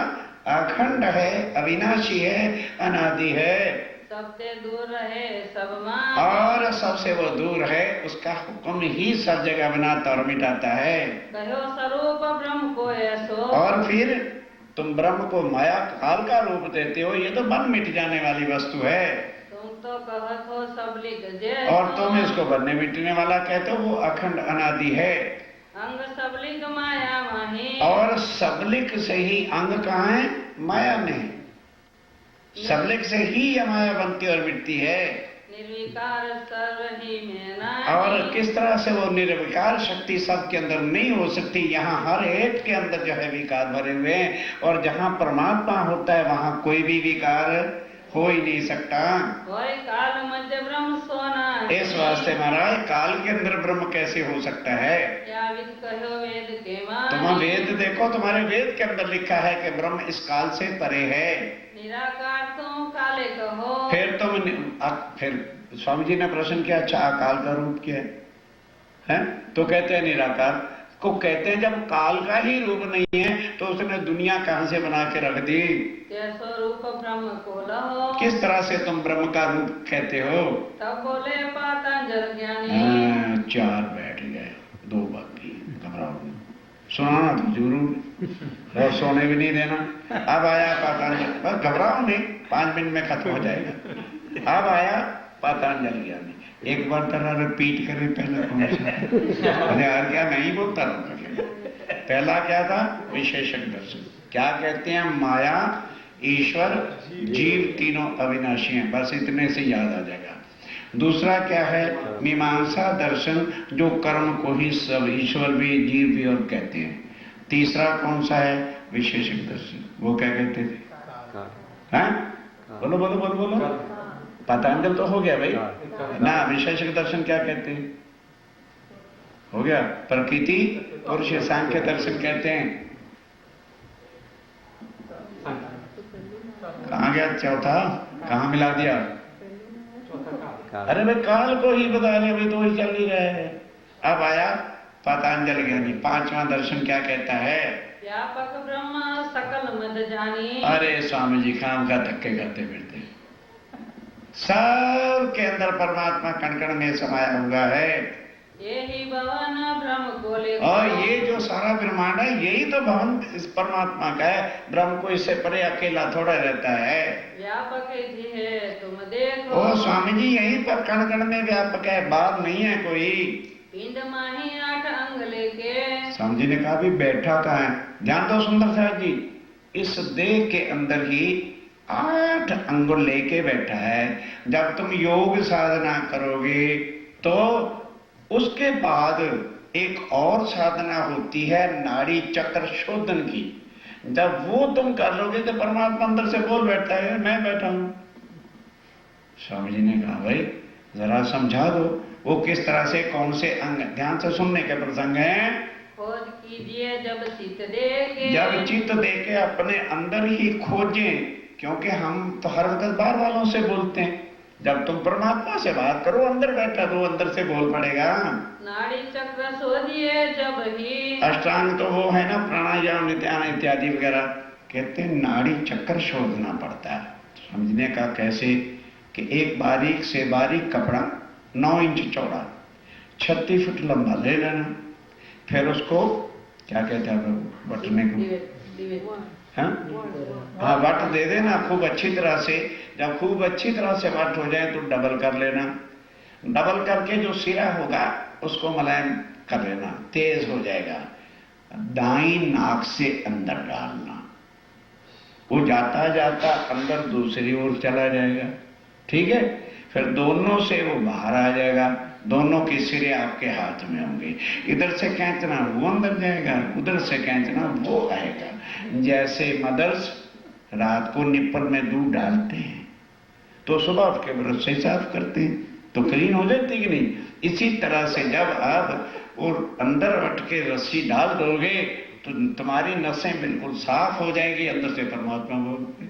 अखंड है, अविनाशी है, अनादि है। सबसे दूर रहे सब मान। और सबसे वो दूर है, उसका हुक्म ही सब जगह बनाता और मिटाता है। कहो स्वरूप ब्रह्म को ऐसो। और फिर तुम ब्रह्म को माया काल का रूप देते हो, ये तो बन मिट जाने वाली वस्तु है। तुम तो कहत हो सबलिक जय। और तुम इसको बनने मिटने वाला कहते हो, वो अखंड अनादि है। अंग सबलिक माया माही। और सबलिक से ही अंग कहाँ है? माया में। सबलिक से ही यह माया बनती और मिटती है। निर्विकार सर्व ही में नाही। और किस तरह से वो निर्विकार शक्ति सबके अंदर नहीं हो सकती? यहाँ हर एक के अंदर जो है विकार भरे हुए हैं, और जहाँ परमात्मा होता है वहाँ कोई भी विकार हो ही नहीं सकता। होय काल मध्य ब्रह्म सोना। इस वास्ते महाराज काल के अंदर ब्रह्म कैसे हो सकता है? या विद कहो वेद के मानी। तुम वेद देखो, तुम्हारे वेद के अंदर लिखा है कि ब्रह्म इस काल से परे है। निराकार तुम काले कहो। फिर स्वामी जी ने प्रश्न किया, अच्छा अकाल का रूप क्या है? तो कहते हैं निराकार को कहते हैं। जब काल का ही रूप नहीं है तो उसने दुनिया कहां से बना के रख दी? स्वरूप ब्रह्म को लहो। किस तरह से तुम ब्रह्म का रूप कहते हो? तब बोले पातंजल ज्ञानी। चार बैठ गए, दो बाकी, घबराओ नहीं, सुनाना तो जरूर और सोने भी नहीं देना। अब आया पातंजल, बस घबराओ नहीं, 5 मिनट में खत्म हो जाएगा। अब आया पातंजल ज्ञानी। एक बार तरह रिपीट करें पहले कौन सा? अरे यार क्या नहीं बोलता रहूंगा। पहला क्या था? विशेषक दर्शन। क्या कहते हैं? माया, ईश्वर, जीव तीनों अविनाशी हैं। बस इतने से याद आ जाएगा। दूसरा क्या है? मीमांसा दर्शन, जो कर्म को ही सब ईश्वर भी जीव भी और कहते हैं। तीसरा कौन सा है? विशेषक दर्शन। वो क्या कहते थे? हैं? बोलो बोलो बोलो बोलो। पतंजल तो हो गया भाई ना। विशेषक दर्शन क्या कहते हैं? हो गया। प्रकृति पुरुष सांख्य दर्शन कहते हैं। कहाँ गया चौथा? कहाँ मिला दिया? अरे भाई काल को ही बता रहे, अभी तो ही चल ही रहे हैं। अब आया पतंजल ज्ञानी। पांचवा दर्शन क्या कहता है? व्यापक ब्रह्म सकल मद जानी। अरे स्वामी जी काम का धक्के करते फिरते, सब के अंदर परमात्मा कण कण में समाया हुआ है। यही भवन ब्रह्म को ले। और ये जो सारा ब्रह्मांड है यही तो भवन इस परमात्मा का है। ब्रह्म को इससे परे अकेला थोड़ा रहता है। व्यापक जी है तुम देखो। ओ स्वामी जी यहीं पर कण कण में व्यापक है, बाहर नहीं है कोई। पिंड माही 8 अंग लेके। स्वामी जी ने कहा भी बैठा कहाँ है? ध्यान दो सुंदर साहब जी, इस देह के अंदर ही 8 अंग लेके बैठा है। जब तुम योग साधना करोगे तो उसके बाद एक और साधना होती है नाड़ी चक्र शोधन की। जब वो तुम कर लोगे तो परमात्मा अंदर से बोल बैठता है, मैं बैठा हूं। स्वामी जी ने कहा भाई जरा समझा दो वो किस तरह से, कौन से अंग? ध्यान से सुनने के प्रसंग हैं। खोज कीजिए जब चित्त देके। जब चित्त देके अपने अंदर ही खोजें, क्योंकि हम तो हर वक्त बाहर वालों से बोलते हैं। जब तुम परमात्मा से बात करो, अंदर बैठा तो अंदर से बोल पड़ेगा। नाड़ी चक्र शोधिए जब ही। अष्टांग तो वो है ना, प्राणायाम नित्यान इत्यादि वगैरह। कहते हैं नाड़ी चक्र शोधना पड़ता है। समझने का कैसे कि एक बारीक से बारीक कपड़ा 9 इंच चौड़ा 36 फुट लंबा ले लेना, फिर उसको क्या कहते हैं बटने को? हाँ वट दे देना खूब अच्छी तरह से। जब खूब अच्छी तरह से वट हो जाए तो डबल कर लेना। डबल करके जो सिरा होगा उसको मुलायम कर लेना, तेज हो जाएगा। दाईं नाक से अंदर डालना, वो जाता जाता अंदर दूसरी ओर चला जाएगा। ठीक है, फिर दोनों से वो बाहर आ जाएगा। दोनों के सिरे आपके हाथ में होंगे। इधर से खींचना वो अंदर जाएगा, उधर से खींचना वो आएगा। जैसे मदर्स रात को निप्पल में दूध डालते हैं तो सुबह उठ के ब्रश से साफ करते हैं तो क्लीन हो जाती कि नहीं। इसी तरह से जब आप और अंदर वट के रस्सी डाल दोगे तो तुम्हारी नसें बिल्कुल साफ हो जाएंगी। अंदर से परमात्मा बोलते,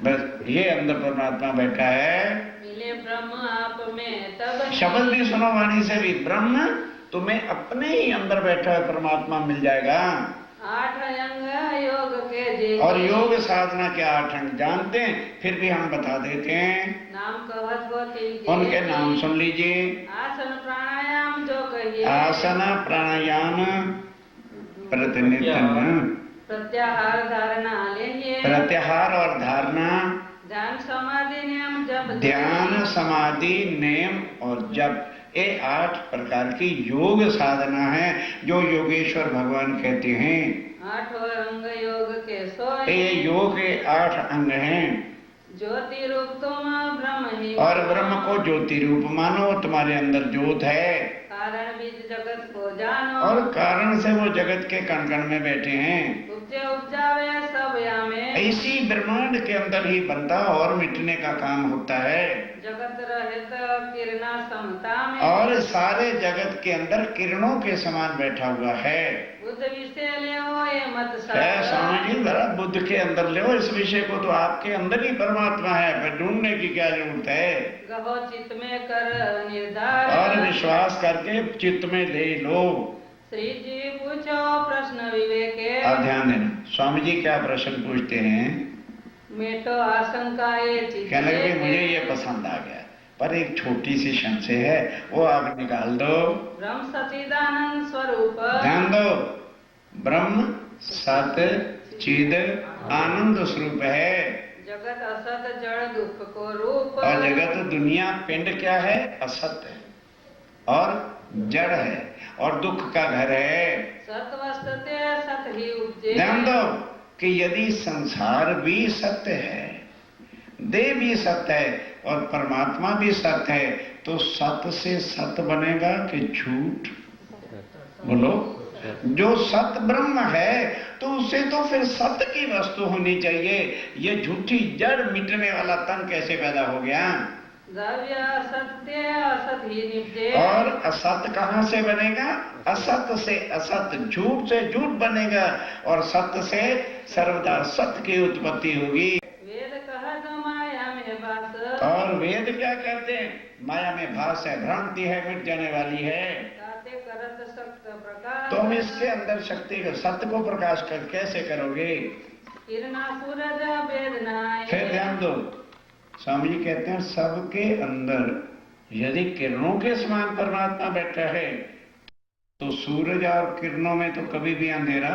बस ये अंदर परमात्मा बैठा है। मिले ब्रह्म आप में तब। शब्द भी सुनो वाणी से भी, ब्रह्म तुम्हें अपने ही अंदर बैठा है परमात्मा मिल जाएगा। 8 अंग योग के जे। और योग साधना के 8 अंग जानते हैं, फिर भी हम बता देते हैं। नाम कहत होती उनके नाम सुन लीजिए। आसन प्राणायाम जो कहिए। आसन प्राणायाम प्रतिनिधित्व, प्रत्याहार धारणा लेंगे। प्रत्याहार और धारणा, ध्यान समाधि नियम जब। ध्यान समाधि नेम और जप, ये 8 प्रकार की योग साधना है जो योगेश्वर भगवान कहते हैं। 8 अंग योग के सोए। ये योग के 8 अंग हैं। ज्योति रूप तुम ब्रह्म ही और ब्रह्म को ज्योति रूप मानो, तुम्हारे अंदर ज्योत है। कारण बीज जगत को जानो, और कारण से वो जगत के कण कण में बैठे हैं। उपजे उपजावे सब यामे, इसी ब्रह्मांड के अंदर ही बनता और मिटने का काम होता है। जगत रहित किरणा समता में, और सारे जगत के अंदर किरणों के समान बैठा हुआ है। बुद्ध विषय ले ये मत है स्वामी जी, जरा बुद्ध के अंदर ले इस विषय को, तो आपके अंदर ही परमात्मा है, फिर ढूंढने की क्या जरूरत है। गहो चित्त में कर निर्धार, और विश्वास करके चित्त में ले लो। श्री जी पूछो प्रश्न विवेके, आप ध्यान देना, स्वामी जी क्या प्रश्न पूछते हैं। मेटो आशंका ये चित्त, कहने लगे मुझे ये पसंद आ गया, पर एक छोटी सी संशय है, वो आप निकाल दो। ब्रह्म सचिदानंद स्वरूप, ध्यान दो, ब्रह्म सत चिद आनंद स्वरूप है। जगत असत जड़ दुख को रूप, और जगत दुनिया पिंड क्या है, असत है और जड़ है और दुख का घर है। सत वस्तुते सत ही उपजे, ध्यान दो कि यदि संसार भी सत्य है, देह भी सत्य है और परमात्मा भी सत्य है, तो सत्य से सत्य बनेगा कि झूठ? बोलो, जो सत्य ब्रह्म है तो उसे तो फिर सत्य की वस्तु होनी चाहिए। ये झूठी जड़ मिटने वाला तन कैसे पैदा हो गया? द्रव्य असत्य असत ही निपजे, और असत कहाँ से बनेगा? असत से असत, झूठ से झूठ बनेगा और सत्य से सर्वदा सत्य की उत्पत्ति होगी। वेद कहत माया में वास, और वेद क्या कहते हैं? माया में भास है, भ्रांति है, मिट जाने वाली है। ताते करत सक्त प्रकाश, तुम इसके अंदर शक्ति को, सत्य को प्रकाश कर कैसे करोगे? किरणा सूरज वेदनाए, फिर ध्यान दो, स्वामी जी कहते हैं सबके अंदर यदि किरणों के समान परमात्मा बैठा है तो सूरज और किरणों में तो कभी भी अंधेरा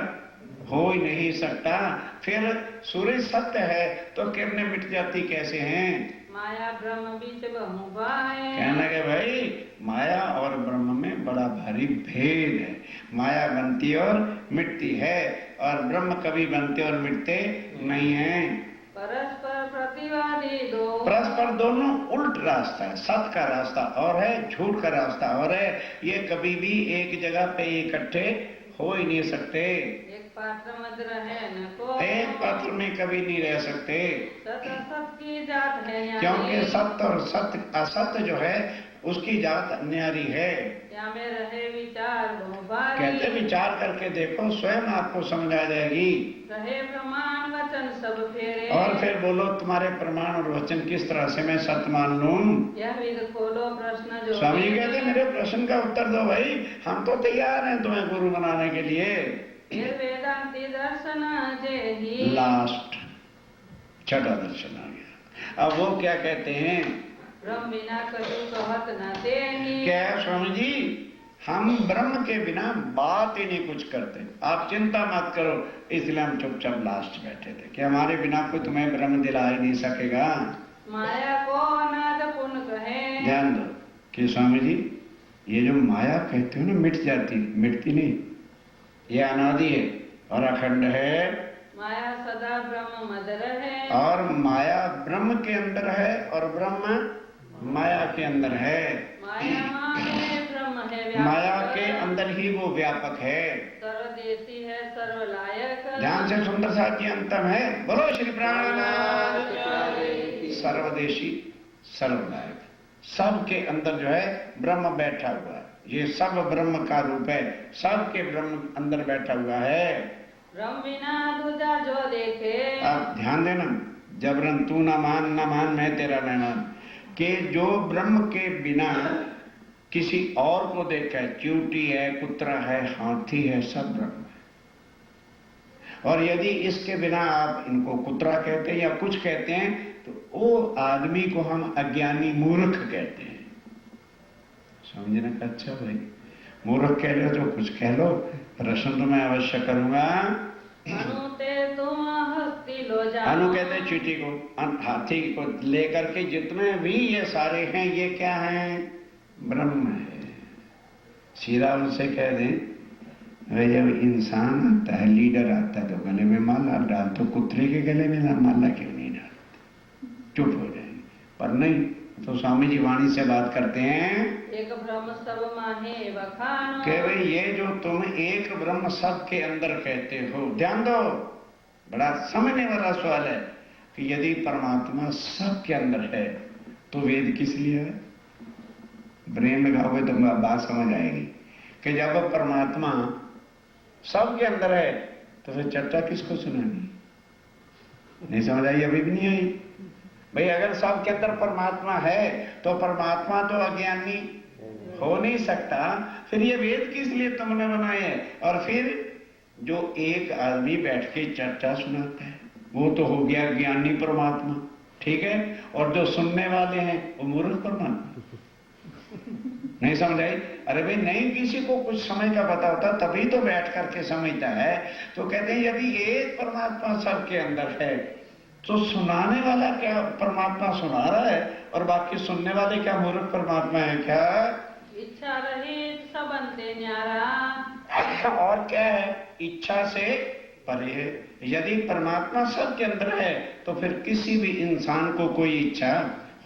हो ही नहीं सकता। फिर सूरज सत्य है तो किरणें मिट जाती कैसे हैं? माया ब्रह्म बीच बहुबा है, कहना कि भाई माया और ब्रह्म में बड़ा भारी भेद है। माया बनती और मिटती है और ब्रह्म कभी बनते और मिटते नहीं हैं। परस्पर प्रतिवादी दो, परस्पर दोनों उल्ट रास्ता है। सत्य का रास्ता और है, झूठ का रास्ता और है। ये कभी भी एक जगह पे इकट्ठे हो ही नहीं सकते। एक पात्र मत रहे न को, एक पात्र में कभी नहीं रह सकते, सत असत की जात है न्यारी, क्योंकि सत्य और सत्य असत्य जो है उसकी जात न्यारी है। क्या में रहे विचार बहुबारी, कहते विचार करके देखो, स्वयं आपको समझ आ जाएगी। रहे प्रमाण वचन सब फेरे, और फिर बोलो तुम्हारे प्रमाण और वचन किस तरह से मैं सत्य मान लूं? यह विद खोलो प्रश्न जो, स्वामी जी कहते मेरे प्रश्न का उत्तर दो भाई, हम तो तैयार हैं तुम्हें गुरु बनाने के लिए। फिर वेदांति दर्शन जेहि, लास्ट छठा दर्शन आ गया। अब वो क्या कहते हैं? ब्रह्म बिना कछु कहत न तेहि, क्या है स्वामी जी, हम ब्रह्म के बिना बात ही नहीं कुछ करते। आप चिंता मत करो, इसलिए हम चुपचाप लास्ट बैठे थे कि हमारे बिना कोई तुम्हें ब्रह्म दिला ही नहीं सकेगा। माया को अनाद पुण्य कहे, ध्यान दो कि स्वामी जी ये जो माया कहते हो ना मिट जाती, मिटती नहीं, ये अनादि है और अखंड है। माया सदा ब्रह्म मद रहे, और माया ब्रह्म के अंदर है और ब्रह्म माया के अंदर है। माया में ब्रह्म है व्यापक, माया के अंदर ही वो व्यापक है। सर्वदेशी है सर्वलायक, ध्यान से सुंदर साथ जी अंतम है। बोलो श्री प्राणनाथ। सर्वदेशी सर्वलायक, सबके अंदर जो है ब्रह्म बैठा हुआ है। ये सब ब्रह्म का रूप है, सबके ब्रह्म अंदर बैठा हुआ है। ब्रह्म बिना दूजा जो देखे, अब ध्यान देना, जबरन तू ना मान मैं तेरा मेहमान, कि जो ब्रह्म के बिना किसी और को देखा है, चींटी है, कुत्रा है, हाथी है, सब ब्रह्म है। और यदि इसके बिना आप इनको कुत्रा कहते हैं या कुछ कहते हैं तो वो आदमी को हम अज्ञानी मूर्ख कहते हैं। समझने का? अच्छा भाई, मूर्ख कह रहे हो तो कुछ कह लो, प्रश्न तो मैं अवश्य करूंगा। अनुते तुम हस्ती लो जानो, अनु कहते हैं चींटी को, हाथी को लेकर के जितने भी ये सारे हैं, ये क्या हैं? ब्रह्म है। सीधा उनसे कह दें, भाई जब इंसान आता है, लीडर आता है तो गले में माला डाल, तो कुत्ते के गले में माला क्यों नहीं डालते? चुप हो जाएंगे। पर नहीं, तो स्वामी जी वाणी से बात करते हैं एक ब्रह्म सब माहे बखानो। कि भाई ये जो तुम एक ब्रह्म सब के अंदर कहते हो, ध्यान दो, बड़ा समझने वाला सवाल है कि यदि परमात्मा सब के अंदर है तो वेद किस लिए है? ब्रेन लगाओगे तो बात समझ आएगी कि जब परमात्मा सब के अंदर है तो फिर चर्चा किसको सुनानी? नहीं समझ आई? अभी भी नहीं आई भाई। अगर सब के अंदर परमात्मा है तो परमात्मा तो अज्ञानी हो नहीं सकता, फिर ये वेद किस लिए तुमने बनाए हैं? और फिर जो एक आदमी बैठ के चर्चा सुनाता है वो तो हो गया ज्ञानी परमात्मा, ठीक है, और जो सुनने वाले हैं वो मूर्ख परमात्मा। नहीं समझ आई? अरे भाई नहीं, किसी को कुछ समय का पता होता तभी तो बैठ करके समझता है। तो कहते हैं यदि एक परमात्मा सबके अंदर है तो सुनाने वाला क्या परमात्मा सुना रहा है और बाकी सुनने वाले क्या मूर्ख परमात्मा है क्या? इच्छा रहित सब अंते न्यारा। और क्या है? इच्छा से परे है। यदि परमात्मा सब के अंदर है तो फिर किसी भी इंसान को कोई इच्छा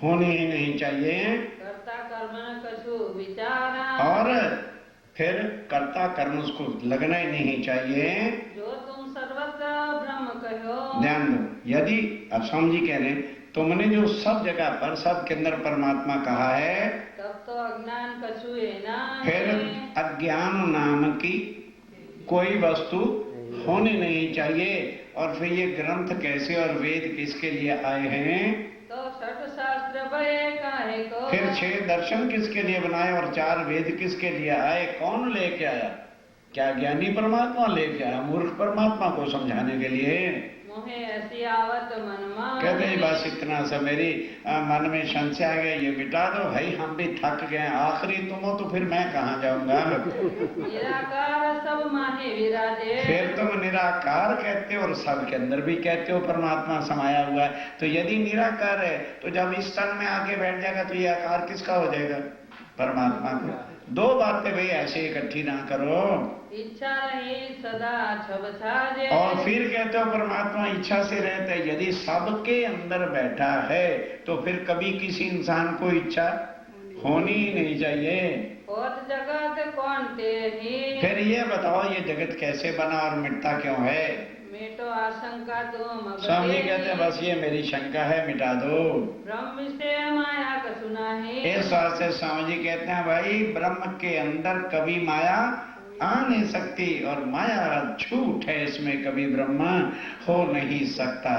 होनी ही नहीं चाहिए। कर्ता कर्मण कछु विचारा। और फिर कर्ता कर्म उसको लगना ही नहीं चाहिए। जो तुम सर्वत्र ब्रह्म कहो। ध्यान दो, यदि अब स्वामी जी कह रहे हैं तुमने जो सब जगह पर सब के अंदर परमात्मा कहा है तब तो अज्ञान कछु है ना। फिर अज्ञान नाम की कोई वस्तु होनी नहीं चाहिए। और फिर ये ग्रंथ कैसे और वेद किसके लिए आए हैं? तो छठ शास्त्र भय काहे को। फिर 6 दर्शन किसके लिए बनाए और 4 वेद किसके लिए आए? कौन लेके आया? क्या ज्ञानी परमात्मा लेके आया मूर्ख परमात्मा को समझाने के लिए? मोहे ऐसी आवत मन में। कहते हैं बस इतना सा मेरी मन में संशय आ गया, ये मिटा दो भाई, हम भी थक गए, आखिरी तुम हो तो फिर मैं कहाँ जाऊंगा? निराकार सब माहे विराजे। फिर तुम निराकार कहते हो और सब के अंदर भी कहते हो परमात्मा समाया हुआ है। तो यदि निराकार है तो जब इस तन में आके बैठ जाएगा तो ये आकार किसका हो जाएगा? परमात्मा का। 2 बातें भाई ऐसे इकट्ठी ना करो। इच्छा रही सदा छब छाजे। और फिर कहते हो परमात्मा इच्छा से रहता है। यदि सबके अंदर बैठा है तो फिर कभी किसी इंसान को इच्छा होनी ही नहीं चाहिए। और जगत कौन तेरी। फिर ये बताओ ये जगत कैसे बना और मिटता क्यों है? मेटो आशंका तुम। स्वामी कहते हैं बस ये मेरी शंका है, मिटा दो। ब्रह्म से माया का सुना है। इस वास्ते स्वामी जी कहते हैं भाई ब्रह्म के अंदर कभी माया आ नहीं सकती और माया झूठ है, इसमें कभी ब्रह्म हो नहीं सकता।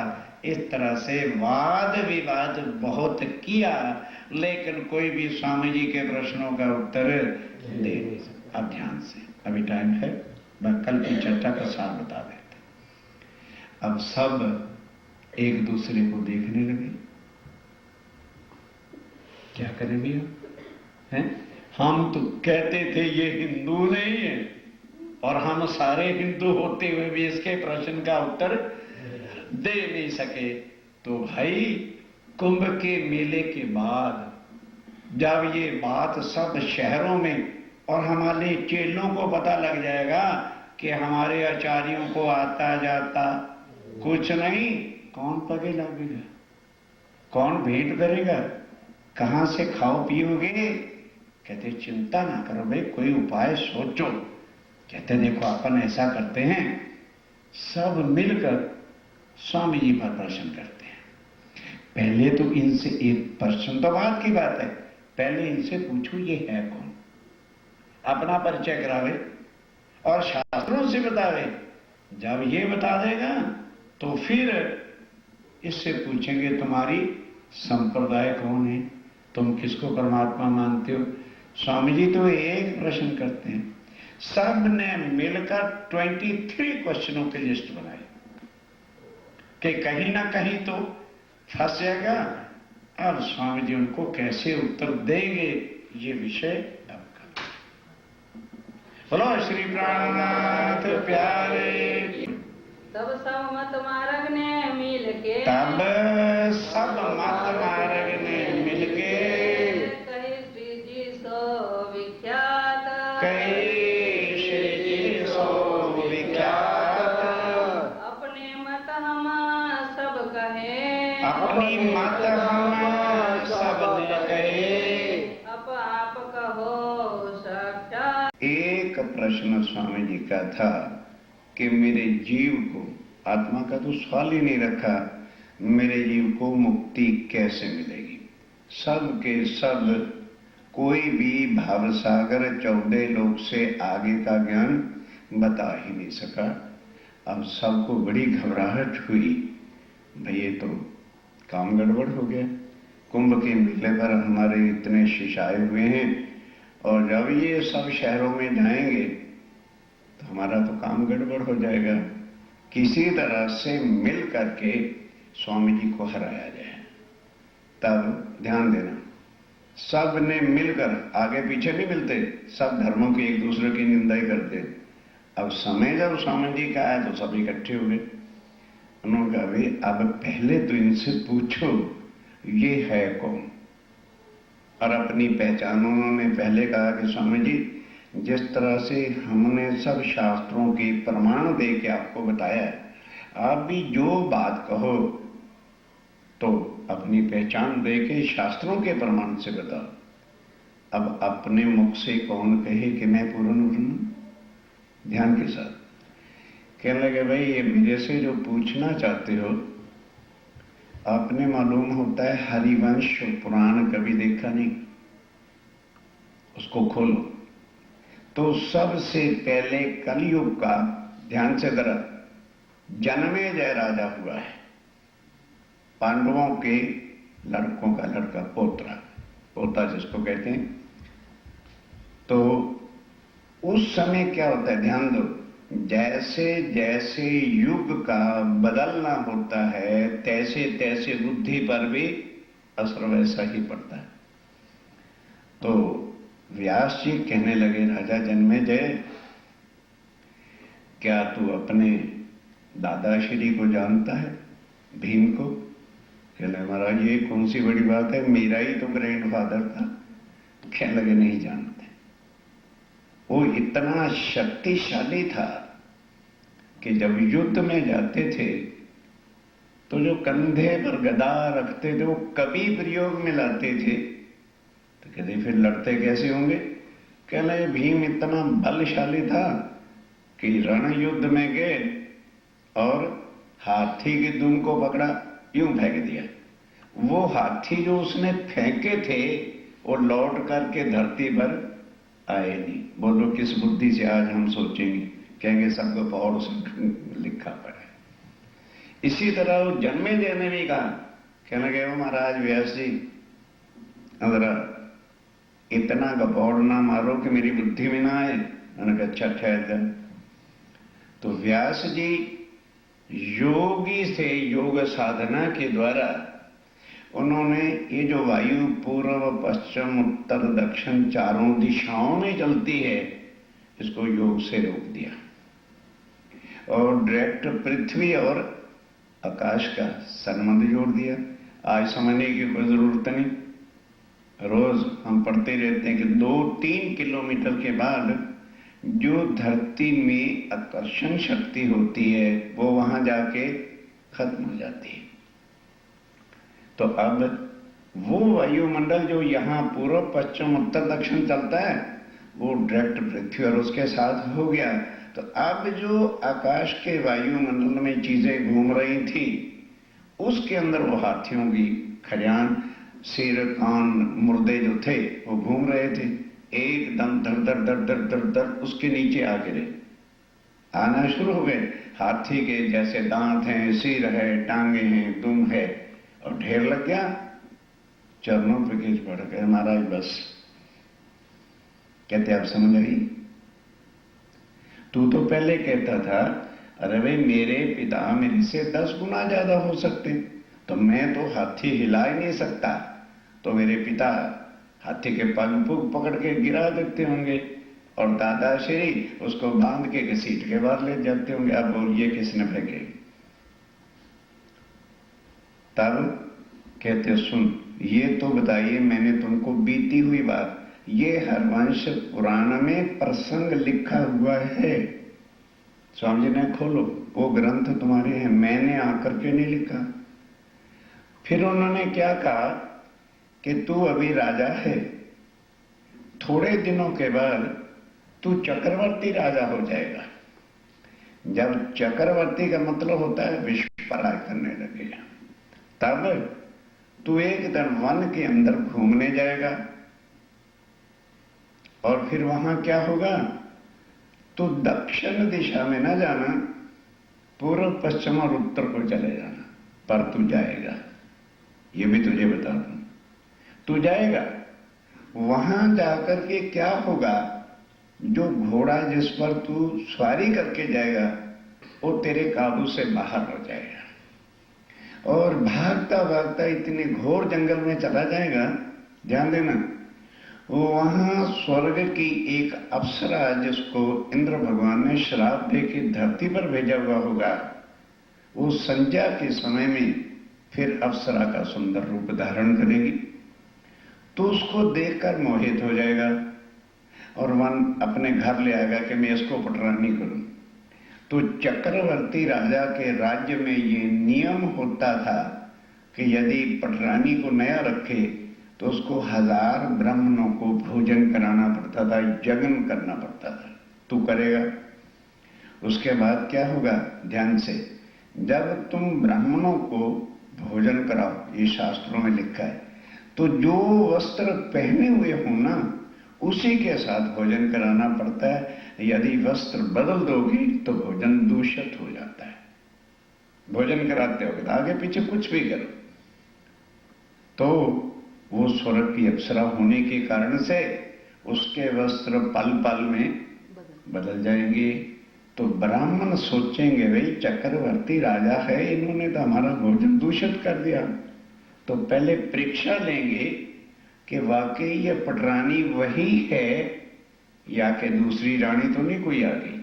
इस तरह से वाद विवाद बहुत किया लेकिन कोई भी स्वामी जी के प्रश्नों का उत्तर दे नहीं सकता। अब ध्यान से, अभी टाइम है, मैं कल की चर्चा का सार बता देते। अब सब एक दूसरे को देखने लगे, क्या करें भैया? हैं? हम तो कहते थे ये हिंदू नहीं है और हम सारे हिंदू होते हुए भी इसके प्रश्न का उत्तर दे नहीं सके। तो भाई कुंभ के मेले के बाद जब ये बात सब शहरों में और हमारे चेलों को पता लग जाएगा कि हमारे आचार्यों को आता जाता कुछ नहीं, कौन पगे लगेगा? कौन भेंट करेगा? कहां से खाओ पियोगे? कहते चिंता ना करो भाई, कोई उपाय सोचो। कहते देखो अपन ऐसा करते हैं, सब मिलकर स्वामी जी पर प्रश्न करते हैं। पहले तो इनसे एक प्रश्न तो बात की बात है, पहले इनसे पूछो ये है कौन, अपना परिचय करावे और शास्त्रों से बतावे। जब ये बता देगा तो फिर इससे पूछेंगे तुम्हारी संप्रदाय कौन है, तुम किसको परमात्मा मानते हो। स्वामी जी तो एक प्रश्न करते हैं, सब ने मिलकर 23 क्वेश्चनों की लिस्ट बनाई कि कहीं ना कहीं तो फंस जाएगा। अब स्वामी जी उनको कैसे उत्तर देंगे ये विषय अब का। बोलो श्री प्राणनाथ प्यारे। तब सब मत मार्ग ने मिल के। तब सब मत मार्ग ने मिलके कही श्री जी सो विख्यात। कही श्री जी सो विख्यात। अपने मत हम सब कहे। अपने अपनी मत हम सबने कहे। अप आप कहो सच्चा। एक प्रश्न स्वामी जी का था कि मेरे जीव को, आत्मा का तो सवाल ही नहीं रखा, मेरे जीव को मुक्ति कैसे मिलेगी। सब के सब कोई भी भावसागर 14 लोक से आगे का ज्ञान बता ही नहीं सका। अब सबको बड़ी घबराहट हुई, भाई ये तो काम गड़बड़ हो गया। कुंभ के मेले पर हमारे इतने शिष्य आए हुए हैं और जब ये सब शहरों में जाएंगे तो हमारा तो काम गड़बड़ हो जाएगा। किसी तरह से मिल करके स्वामी जी को हराया जाए। तब ध्यान देना, सब ने मिलकर, आगे पीछे नहीं मिलते, सब धर्मों की एक दूसरे की निंदा ही करते। अब समय जब स्वामी जी का आया तो सब इकट्ठे हो गए। उन्होंने कहा भाई अब पहले तो इनसे पूछो ये है कौन। और अपनी पहचान उन्होंने पहले कहा कि स्वामी जी जिस तरह से हमने सब शास्त्रों के प्रमाण दे के आपको बताया है, आप भी जो बात कहो तो अपनी पहचान दे के शास्त्रों के प्रमाण से बताओ। अब अपने मुख से कौन कहे कि मैं पूर्ण ब्रह्म। ध्यान के साथ कहने लगे भाई ये मेरे से जो पूछना चाहते हो, आपने मालूम होता है हरिवंश पुराण कभी देखा नहीं, उसको खोलो तो सबसे पहले कलयुग का, ध्यान से जरा, जनमेजय राजा हुआ है, पांडवों के लड़कों का लड़का, पोता जिसको कहते हैं। तो उस समय क्या होता है, ध्यान दो, जैसे जैसे युग का बदलना होता है तैसे तैसे बुद्धि पर भी असर वैसा ही पड़ता है। तो व्यास जी कहने लगे राजा जन्मेजय, क्या तू अपने दादा श्री को जानता है, भीम को? कहने महाराज ये कौन सी बड़ी बात है, मेरा ही तो ग्रैंडफादर था। कहने लगे नहीं जानते। वो इतना शक्तिशाली था कि जब युद्ध में जाते थे तो जो कंधे पर गदा रखते थे वो कभी प्रयोग में लाते थे। तो कहते फिर लड़ते कैसे होंगे? कहने लगे भीम इतना बलशाली था कि रण युद्ध में गए और हाथी की दुम को पकड़ा, यूं फेंक दिया। वो हाथी जो उसने फेंके थे वो लौट करके धरती पर आए नहीं। बोलो किस बुद्धि से आज हम सोचेंगे, कहेंगे सबको पौड़ से लिखा पड़ा है। इसी तरह वो जन्मेजय ने भी कहा, कहने लगे महाराज व्यास जी जरा इतना गपौड़ ना मारो कि मेरी बुद्धि में ना आए। मैंने कहा अच्छा ठहर जा। तो व्यास जी योगी से योग साधना के द्वारा उन्होंने ये जो वायु पूर्व पश्चिम उत्तर दक्षिण चारों दिशाओं में चलती है इसको योग से रोक दिया और डायरेक्ट पृथ्वी और आकाश का संबंध जोड़ दिया। आज समझने की कोई जरूरत नहीं, रोज हम पढ़ते रहते हैं कि 2-3 किलोमीटर के बाद जो धरती में आकर्षण शक्ति होती है वो वहां जाके खत्म हो जाती है। तो अब वो वायुमंडल जो यहां पूर्व पश्चिम उत्तर दक्षिण चलता है वो डायरेक्ट पृथ्वी और उसके साथ हो गया। तो अब जो आकाश के वायुमंडल में चीजें घूम रही थी उसके अंदर वो हाथियों की खजान, सिर, कान, मुर्दे जो थे वो घूम रहे थे। एकदम दर दर दर दर दर दर उसके नीचे आ गिरे, आना शुरू हो गए। हाथी के जैसे दांत हैं, सिर है, टांगे हैं, दुम है और ढेर लग गया। चरणों पर गिर पड़ गए महाराज बस। कहते आप समझ रही, तू तो पहले कहता था अरे भाई मेरे पिता मेरे से 10 गुना ज्यादा हो सकते, तो मैं तो हाथी हिला ही नहीं सकता, तो मेरे पिता हाथी के पग पकड़ के गिरा देते होंगे और दादाश्री उसको बांध के घसीट के बाहर ले जाते होंगे। अब बोलिए किसने फेंके? तब कहते सुन ये तो बताइए, मैंने तुमको बीती हुई बात, ये हरवंश पुराण में प्रसंग लिखा हुआ है, स्वामी जी ने खोलो वो ग्रंथ तुम्हारे हैं, मैंने आकर के नहीं लिखा। फिर उन्होंने क्या कहा कि तू अभी राजा है, थोड़े दिनों के बाद तू चक्रवर्ती राजा हो जाएगा। जब चक्रवर्ती का मतलब होता है विश्व पर राज करने लगेगा, तब तू एक दिन वन के अंदर घूमने जाएगा और फिर वहां क्या होगा, तू दक्षिण दिशा में ना जाना, पूर्व पश्चिम और उत्तर को चले जाना, पर तू जाएगा। ये भी तुझे बता दूं, तू जाएगा वहां जाकर के क्या होगा, जो घोड़ा जिस पर तू सवारी करके जाएगा वो तेरे काबू से बाहर हो जाएगा और भागता भागता इतने घोर जंगल में चला जाएगा। ध्यान देना, वो वहां स्वर्ग की एक अप्सरा जिसको इंद्र भगवान ने श्राप दे के धरती पर भेजा हुआ होगा, वो संध्या के समय में फिर अप्सरा का सुंदर रूप धारण करेगी। तो उसको देखकर मोहित हो जाएगा और वन अपने घर ले आएगा कि मैं इसको पटरानी करूं। तो चक्रवर्ती राजा के राज्य में ये नियम होता था कि यदि पटरानी को नया रखे तो उसको 1000 ब्राह्मणों को भोजन कराना पड़ता था, यज्ञ करना पड़ता था। तू करेगा। उसके बाद क्या होगा, ध्यान से, जब तुम ब्राह्मणों को भोजन कराओ, ये शास्त्रों में लिखा है, तो जो वस्त्र पहने हुए हो ना उसी के साथ भोजन कराना पड़ता है। यदि वस्त्र बदल दोगी तो भोजन दूषित हो जाता है। भोजन कराते हो तो आगे पीछे कुछ भी करो, तो वो स्वर्ग की अप्सरा होने के कारण से उसके वस्त्र पल पल में बदल जाएंगे। तो ब्राह्मण सोचेंगे भाई चक्रवर्ती राजा है, इन्होंने तो हमारा भोजन दूषित कर दिया। तो पहले परीक्षा लेंगे कि वाकई ये पटरानी वही है या कि दूसरी रानी तो नहीं कोई आ गई।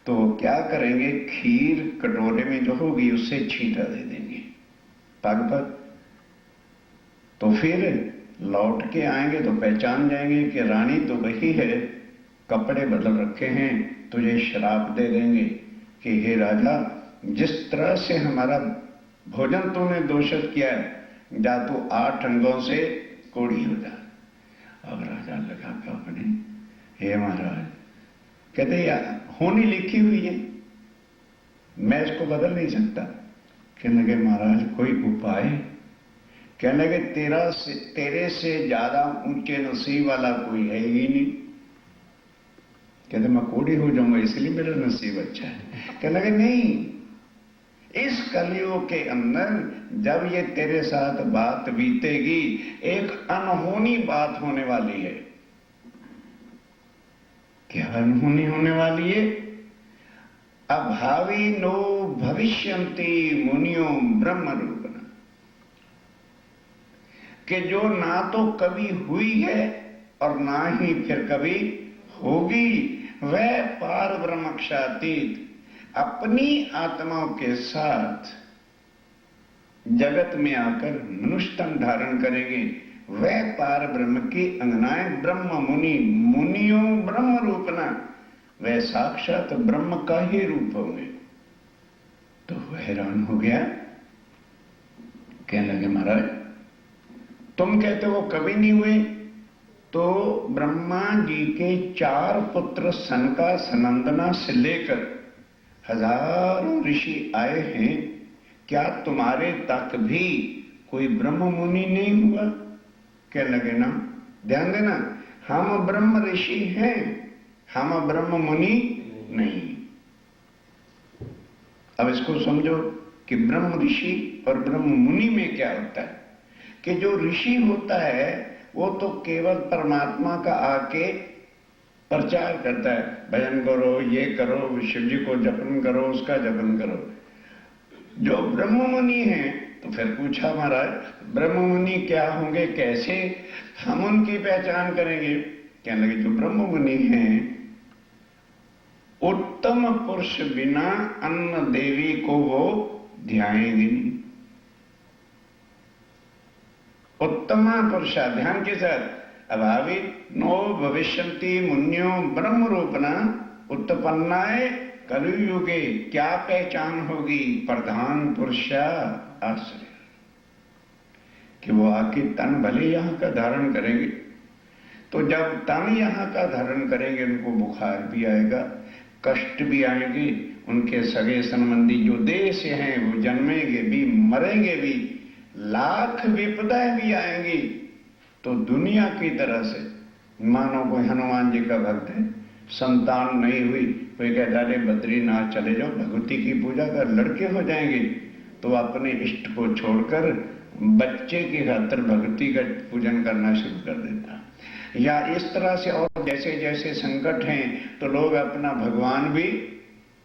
तो क्या करेंगे, खीर कटोरे में जो होगी उससे छींटा दे देंगे पग पग। तो फिर लौट के आएंगे तो पहचान जाएंगे कि रानी तो वही है, कपड़े बदल रखे हैं। तुझे श्राप दे देंगे कि हे राजा, जिस तरह से हमारा भोजन तूने दूषित किया है, जा तू 8 अंगों से कोड़ी हो जा। अब राजा लगा कि अपने, हे महाराज, कहते यार होनी लिखी हुई है, मैं इसको बदल नहीं सकता। कहने लगे महाराज कोई उपाय? कहने लगे तेरे से ज्यादा ऊंचे नसीब वाला कोई है ही नहीं। कहते मैं कोड़ी हो जाऊंगा इसलिए मेरा नसीब अच्छा है। कहने लगे नहीं, इस कलयुग के अंदर जब ये तेरे साथ बात बीतेगी एक अनहोनी बात होने वाली है। क्या अनहोनी होने वाली है? अभावी नो भविष्यन्ति मुनियो ब्रह्म रूपना, कि जो ना तो कभी हुई है और ना ही फिर कभी होगी, वह पार ब्रह्मक्षातीत अपनी आत्माओं के साथ जगत में आकर मनुष्य तन धारण करेंगे। वह पार ब्रह्म की अंगनाएं ब्रह्म मुनि, मुनियों ब्रह्म रूपना, वह साक्षात ब्रह्म का ही रूप होंगे। तो वह हैरान हो गया, कहने लगे महाराज तुम कहते हो कभी नहीं हुए, तो ब्रह्मा जी के 4 पुत्र सनका सनंदना से लेकर हजारों ऋषि आए हैं, क्या तुम्हारे तक भी कोई ब्रह्म मुनि नहीं हुआ? कहने लगे ना, ध्यान देना, हम ब्रह्म ऋषि हैं, हम ब्रह्म मुनि नहीं। अब इसको समझो कि ब्रह्म ऋषि और ब्रह्म मुनि में क्या होता है कि जो ऋषि होता है वो तो केवल परमात्मा का आके प्रचार करता है, भजन करो, ये करो, शिव जी को जपन करो, उसका जपन करो। जो ब्रह्म मुनि है, तो फिर पूछा महाराज ब्रह्म मुनि क्या होंगे, कैसे हम उनकी पहचान करेंगे? कहने लगे जो ब्रह्म मुनि हैं, उत्तम पुरुष बिना अन्न देवी को वो ध्याएंगे नहीं। उत्तम पुरुष, ध्यान के साथ, अभावी नो भविष्यन्ति मुन्यो ब्रह्म रूपना उत्पन्नाए कलयुगे, क्या पहचान होगी? प्रधान पुरुषा आश्रय। कि वो आके तन भले यहाँ का धारण करेंगे, तो जब तन यहाँ का धारण करेंगे उनको बुखार भी आएगा, कष्ट भी आएंगे, उनके सगे संबंधी जो देश हैं वो जन्मेंगे भी, मरेंगे भी, लाख विपदाएं भी आएंगी। तो दुनिया की तरह से मानो कोई हनुमान जी का भक्त है, संतान नहीं हुई, कोई कहता है बद्रीनाथ चले जाओ भगवती की पूजा कर, लड़के हो जाएंगे, तो अपने इष्ट को छोड़कर बच्चे की खातिर भक्ति का पूजन करना शुरू कर देता। या इस तरह से और जैसे जैसे संकट हैं तो लोग अपना भगवान भी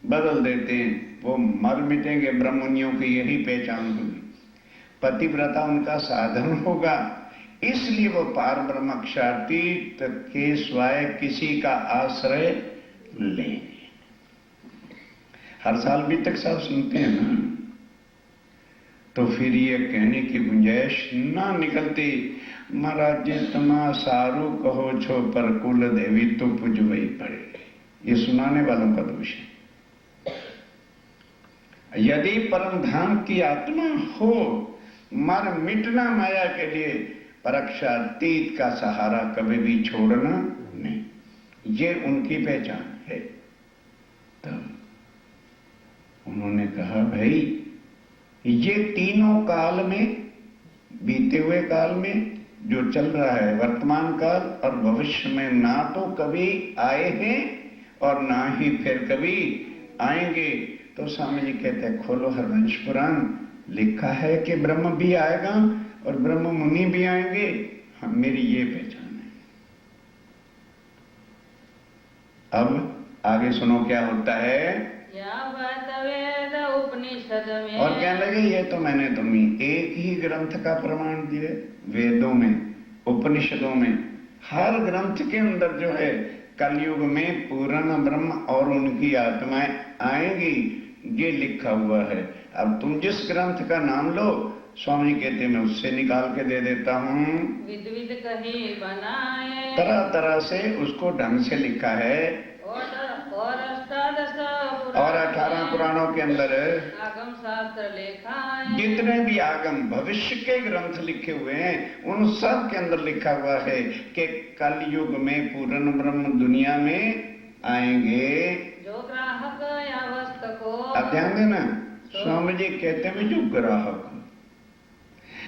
बदल देते हैं, वो मर मिटेंगे। ब्रह्मनियों की यही पहचान होगी, पतिव्रता उनका साधन होगा, इसलिए वो पार ब्रह्मक्षातीत के स्वाय किसी का आश्रय लेंगे। हर साल भी तक सब सुनते हैं ना, तो फिर ये कहने की गुंजाइश ना निकलती, महाराज जी तमा सारू कहो छो पर कुल देवी तो पुजवई पड़े। ये सुनाने वालों का दोष है। यदि परम धाम की आत्मा हो, मर मिटना माया के लिए, पराक्षातीत का सहारा कभी भी छोड़ना नहीं, ये उनकी पहचान है। तब उन्होंने कहा भाई ये तीनों काल में, बीते हुए काल में जो चल रहा है, वर्तमान काल और भविष्य में, ना तो कभी आए हैं और ना ही फिर कभी आएंगे। तो स्वामी जी कहते हैं खोलो हरवंश पुराण, लिखा है कि ब्रह्म भी आएगा और ब्रह्म मुनि भी आएंगे। हाँ, मेरी ये पहचान है। अब आगे सुनो क्या होता है। वेद उपनिषद में, और कहने लगे ये तो मैंने तुम्हें एक ही ग्रंथ का प्रमाण दिए, वेदों में उपनिषदों में, हर ग्रंथ के अंदर जो है कलयुग में पूर्ण ब्रह्म और उनकी आत्माएं आएंगी, ये लिखा हुआ है। अब तुम जिस ग्रंथ का नाम लो, स्वामी कहते मैं उससे निकाल के दे देता हूँ। विद विद कहीं बनाए, तरह तरह से उसको ढंग से लिखा है। और 18 पुराणों के अंदर आगम शास्त्र लेखा है, जितने भी आगम भविष्य के ग्रंथ लिखे हुए हैं उन सब के अंदर लिखा हुआ है कि कलयुग में पूर्ण ब्रह्म दुनिया में आएंगे। जो ग्राहक या वस्तु को, अब ध्यान देना, स्वामी जी कहते हैं जो ग्राहक,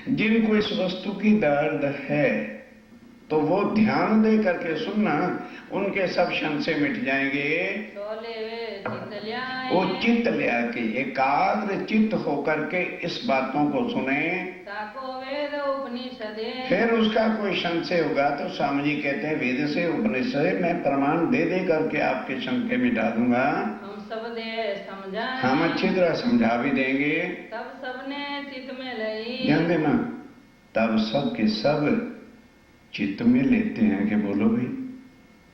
जिनको इस वस्तु की दर्द है, तो वो ध्यान दे करके सुनना, उनके सब संशय मिट जाएंगे। वो चित्त ले आके एकाग्र चित्त होकर के इस बातों को सुने, वेद उपनिषद, फिर उसका कोई संशय होगा तो स्वामी जी कहते हैं वेद से उपनिषद मैं प्रमाण दे दे करके आपके संशय मिटा दूंगा। हम सब दे समझाएं, हम अच्छी तरह समझा भी देंगे। तब सबने चित्त में लई, ध्यान देना, तब सब के सब चित्त में लेते हैं कि बोलो भाई,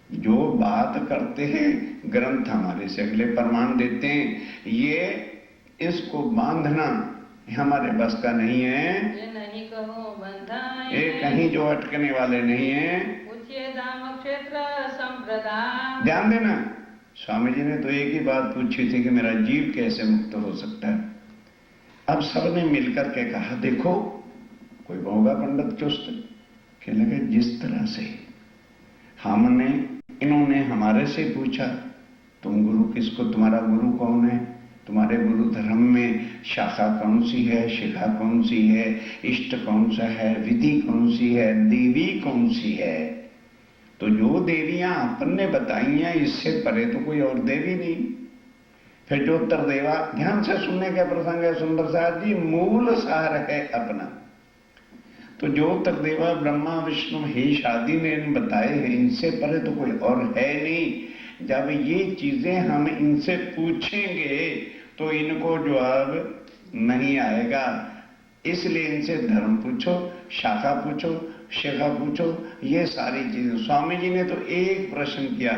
जो बात करते हैं ग्रंथ हमारे से अगले प्रमाण देते हैं, ये इसको बांधना हमारे बस का नहीं है। ये नहीं कहो बंधाए, ये कहीं जो अटकने वाले नहीं है। पूछिए धाम क्षेत्र संप्रदाय। ध्यान देना, स्वामी जी ने तो एक ही बात पूछी थी कि मेरा जीव कैसे मुक्त हो सकता है। अब सबने मिलकर के कहा देखो, कोई होगा पंडित चुस्त, कहने लगे जिस तरह से हमने, इन्होंने हमारे से पूछा तुम गुरु किसको, तुम्हारा गुरु कौन है, तुम्हारे गुरु धर्म में शाखा कौन सी है, शिखा कौन सी है, इष्ट कौन सा है, विधि कौन सी है, देवी कौन सी है। तो जो देवियां अपन ने बताई हैं, इससे परे तो कोई और देवी नहीं। फिर जो उत्तर देवा, ध्यान से सुनने का प्रसंग है सुंदर साहब जी, मूल सार है अपना। तो जो उत्तर देवा ब्रह्मा विष्णु महेश आदि ने बताए हैं, इनसे परे तो कोई और है नहीं। जब ये चीजें हम इनसे पूछेंगे तो इनको जवाब नहीं आएगा, इसलिए इनसे धर्म पूछो, शाखा पूछो, शिखा पूछो, ये सारी चीजें। स्वामी जी ने तो एक प्रश्न किया,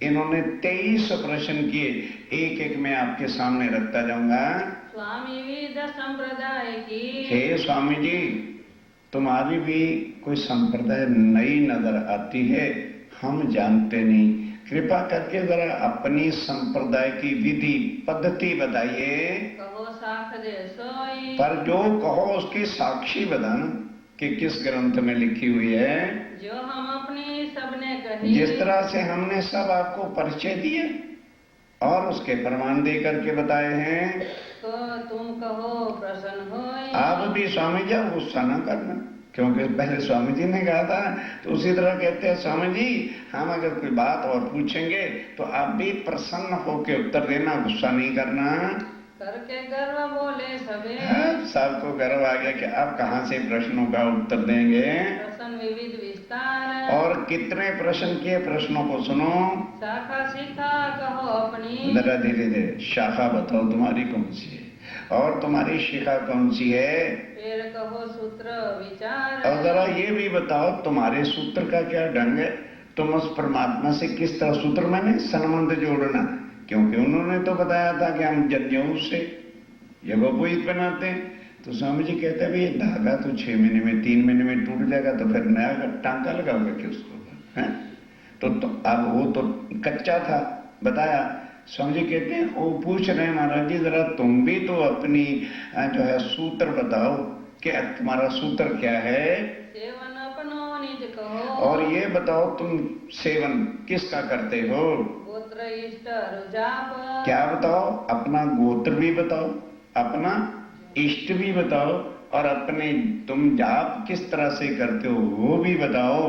इन्होंने 23 प्रश्न किए, एक एक मैं आपके सामने रखता जाऊंगा। स्वामी विद संप्रदाय की, हे स्वामी जी, तुम्हारी भी कोई संप्रदाय नई नजर आती है, हम जानते नहीं, कृपा करके जरा अपनी संप्रदाय की विधि पद्धति बताइए। कहो साख दे सोई, पर जो कहो उसकी साक्षी बताना, कि किस ग्रंथ में लिखी हुई है। जो हम अपनी सबने कही, जिस तरह से हमने सब आपको परिचय दिए और उसके प्रमाण दे करके बताए हैं, तो तुम कहो प्रसन्न होय। आप भी स्वामी जी गुस्सा ना करना, क्योंकि पहले स्वामी जी ने कहा था, तो उसी तरह कहते हैं स्वामी जी हम अगर कोई बात और पूछेंगे तो आप भी प्रसन्न होकर उत्तर देना, गुस्सा नहीं करना। करके गर्व बोले सबे, सबको गर्व आ गया कि आप कहाँ से प्रश्नों का उत्तर देंगे। प्रश्न विविध विस्तार, और कितने प्रश्न किए, प्रश्नों को सुनो। शाखा शिखा कहो अपनी, जरा धीरे धीरे, शाखा बताओ तुम्हारी कौन सी है और तुम्हारी शिखा कौन सी है। फिर कहो सूत्र विचार, और जरा ये भी बताओ तुम्हारे सूत्र का क्या ढंग है, तुम उस परमात्मा से किस तरह, सूत्र मैंने संबंध जोड़ना, क्योंकि उन्होंने तो बताया था कि हम जन्यऊ से यज्ञोपवीत बनाते हैं। तो स्वामी जी कहते हैं भाई ये धागा तो 6 महीने में 3 महीने में टूट जाएगा, तो फिर नया टांका लगाओगे कि उसको है? तो अब वो तो कच्चा था, बताया। स्वामी जी कहते हैं वो पूछ रहे हैं महाराज जी जरा तुम भी तो अपनी जो है सूत्र बताओ कि तुम्हारा सूत्र क्या है, सेवन अपनो निज कहो, और ये बताओ तुम सेवन किसका करते हो, गोत्र इष्ट रुजाप, क्या बताओ, अपना गोत्र भी बताओ, अपना इष्ट भी बताओ, और अपने तुम जाप किस तरह से करते हो वो भी बताओ।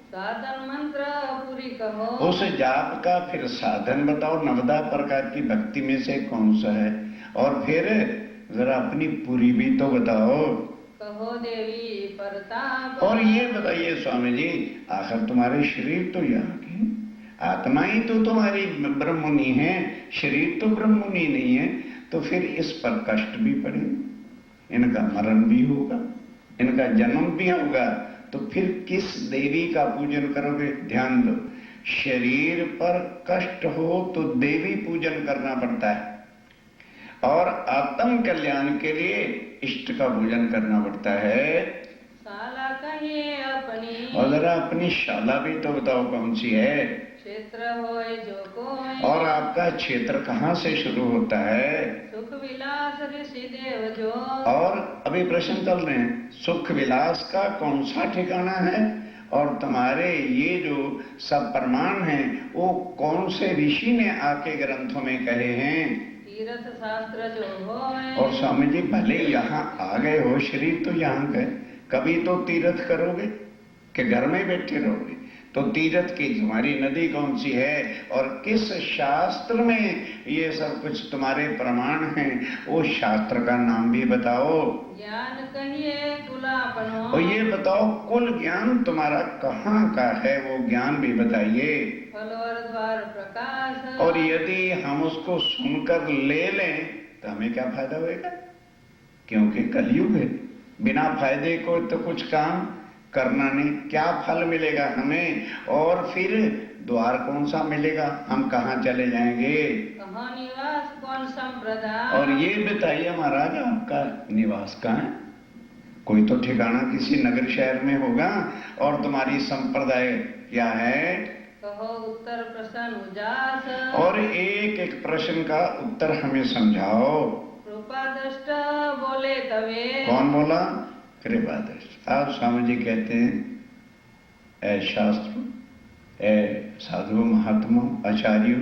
साधन मंत्र पूरी कहो, उस जाप का फिर साधन बताओ, 9 प्रकार की भक्ति में से कौन सा है, और फिर जरा अपनी पूरी भी तो बताओ। कहो देवी परताप, और ये बताइए स्वामी जी आखिर तुम्हारे शरीर तो यहाँ की आत्मा ही तो तुम्हारी ब्रह्ममुनि है, शरीर तो ब्रह्ममुनि नहीं है, तो फिर इस पर कष्ट भी पड़ेगा, इनका मरण भी होगा, इनका जन्म भी होगा, तो फिर किस देवी का पूजन करोगे। ध्यान दो, शरीर पर कष्ट हो तो देवी पूजन करना पड़ता है, और आत्म कल्याण के लिए इष्ट का पूजन करना पड़ता है। शाला कहिए अपनी, और जरा अपनी शाला भी तो बताओ कौन सी है, क्षेत्र होए जो कोई, और आपका क्षेत्र कहाँ से शुरू होता है। सुख विलास ऋषि देव जो, और अभी प्रश्न चल रहे हैं, सुख विलास का कौन सा ठिकाना है, और तुम्हारे ये जो सब प्रमाण हैं वो कौन से ऋषि ने आके ग्रंथों में कहे हैं। तीर्थ शास्त्र जो होए, और स्वामी जी भले यहाँ आ गए हो, शरीर तो यहाँ गए, कभी तो तीर्थ करोगे कि घर में बैठे रहोगे, तो तीर्थ की तुम्हारी नदी कौन सी है, और किस शास्त्र में ये सब कुछ तुम्हारे प्रमाण हैं, वो शास्त्र का नाम भी बताओ। ज्ञान कहिए कुलापनो, और ये बताओ कुल ज्ञान तुम्हारा कहाँ का है, वो ज्ञान भी बताइए। फल और द्वार प्रकाश, और यदि हम उसको सुनकर ले लें तो हमें क्या फायदा होएगा, क्योंकि कलयुग है, बिना फायदे को तो कुछ काम करना नहीं, क्या फल मिलेगा हमें, और फिर द्वार कौन सा मिलेगा, हम कहाँ चले जाएंगे। कहाँ निवास कौन संप्रदाय, और ये बताइए महाराज आपका निवास कहाँ है, कोई तो ठिकाना किसी नगर शहर में होगा, और तुम्हारी संप्रदाय क्या है। कहो उत्तर प्रश्न उजास, और एक एक प्रश्न का उत्तर हमें समझाओ। कृपा दृष्ट बोले तवे, कौन बोला, कृपा दृष्ट। आप स्वामी जी कहते हैं ऐ शास्त्र, ऐ साधु महात्मा आचार्यों,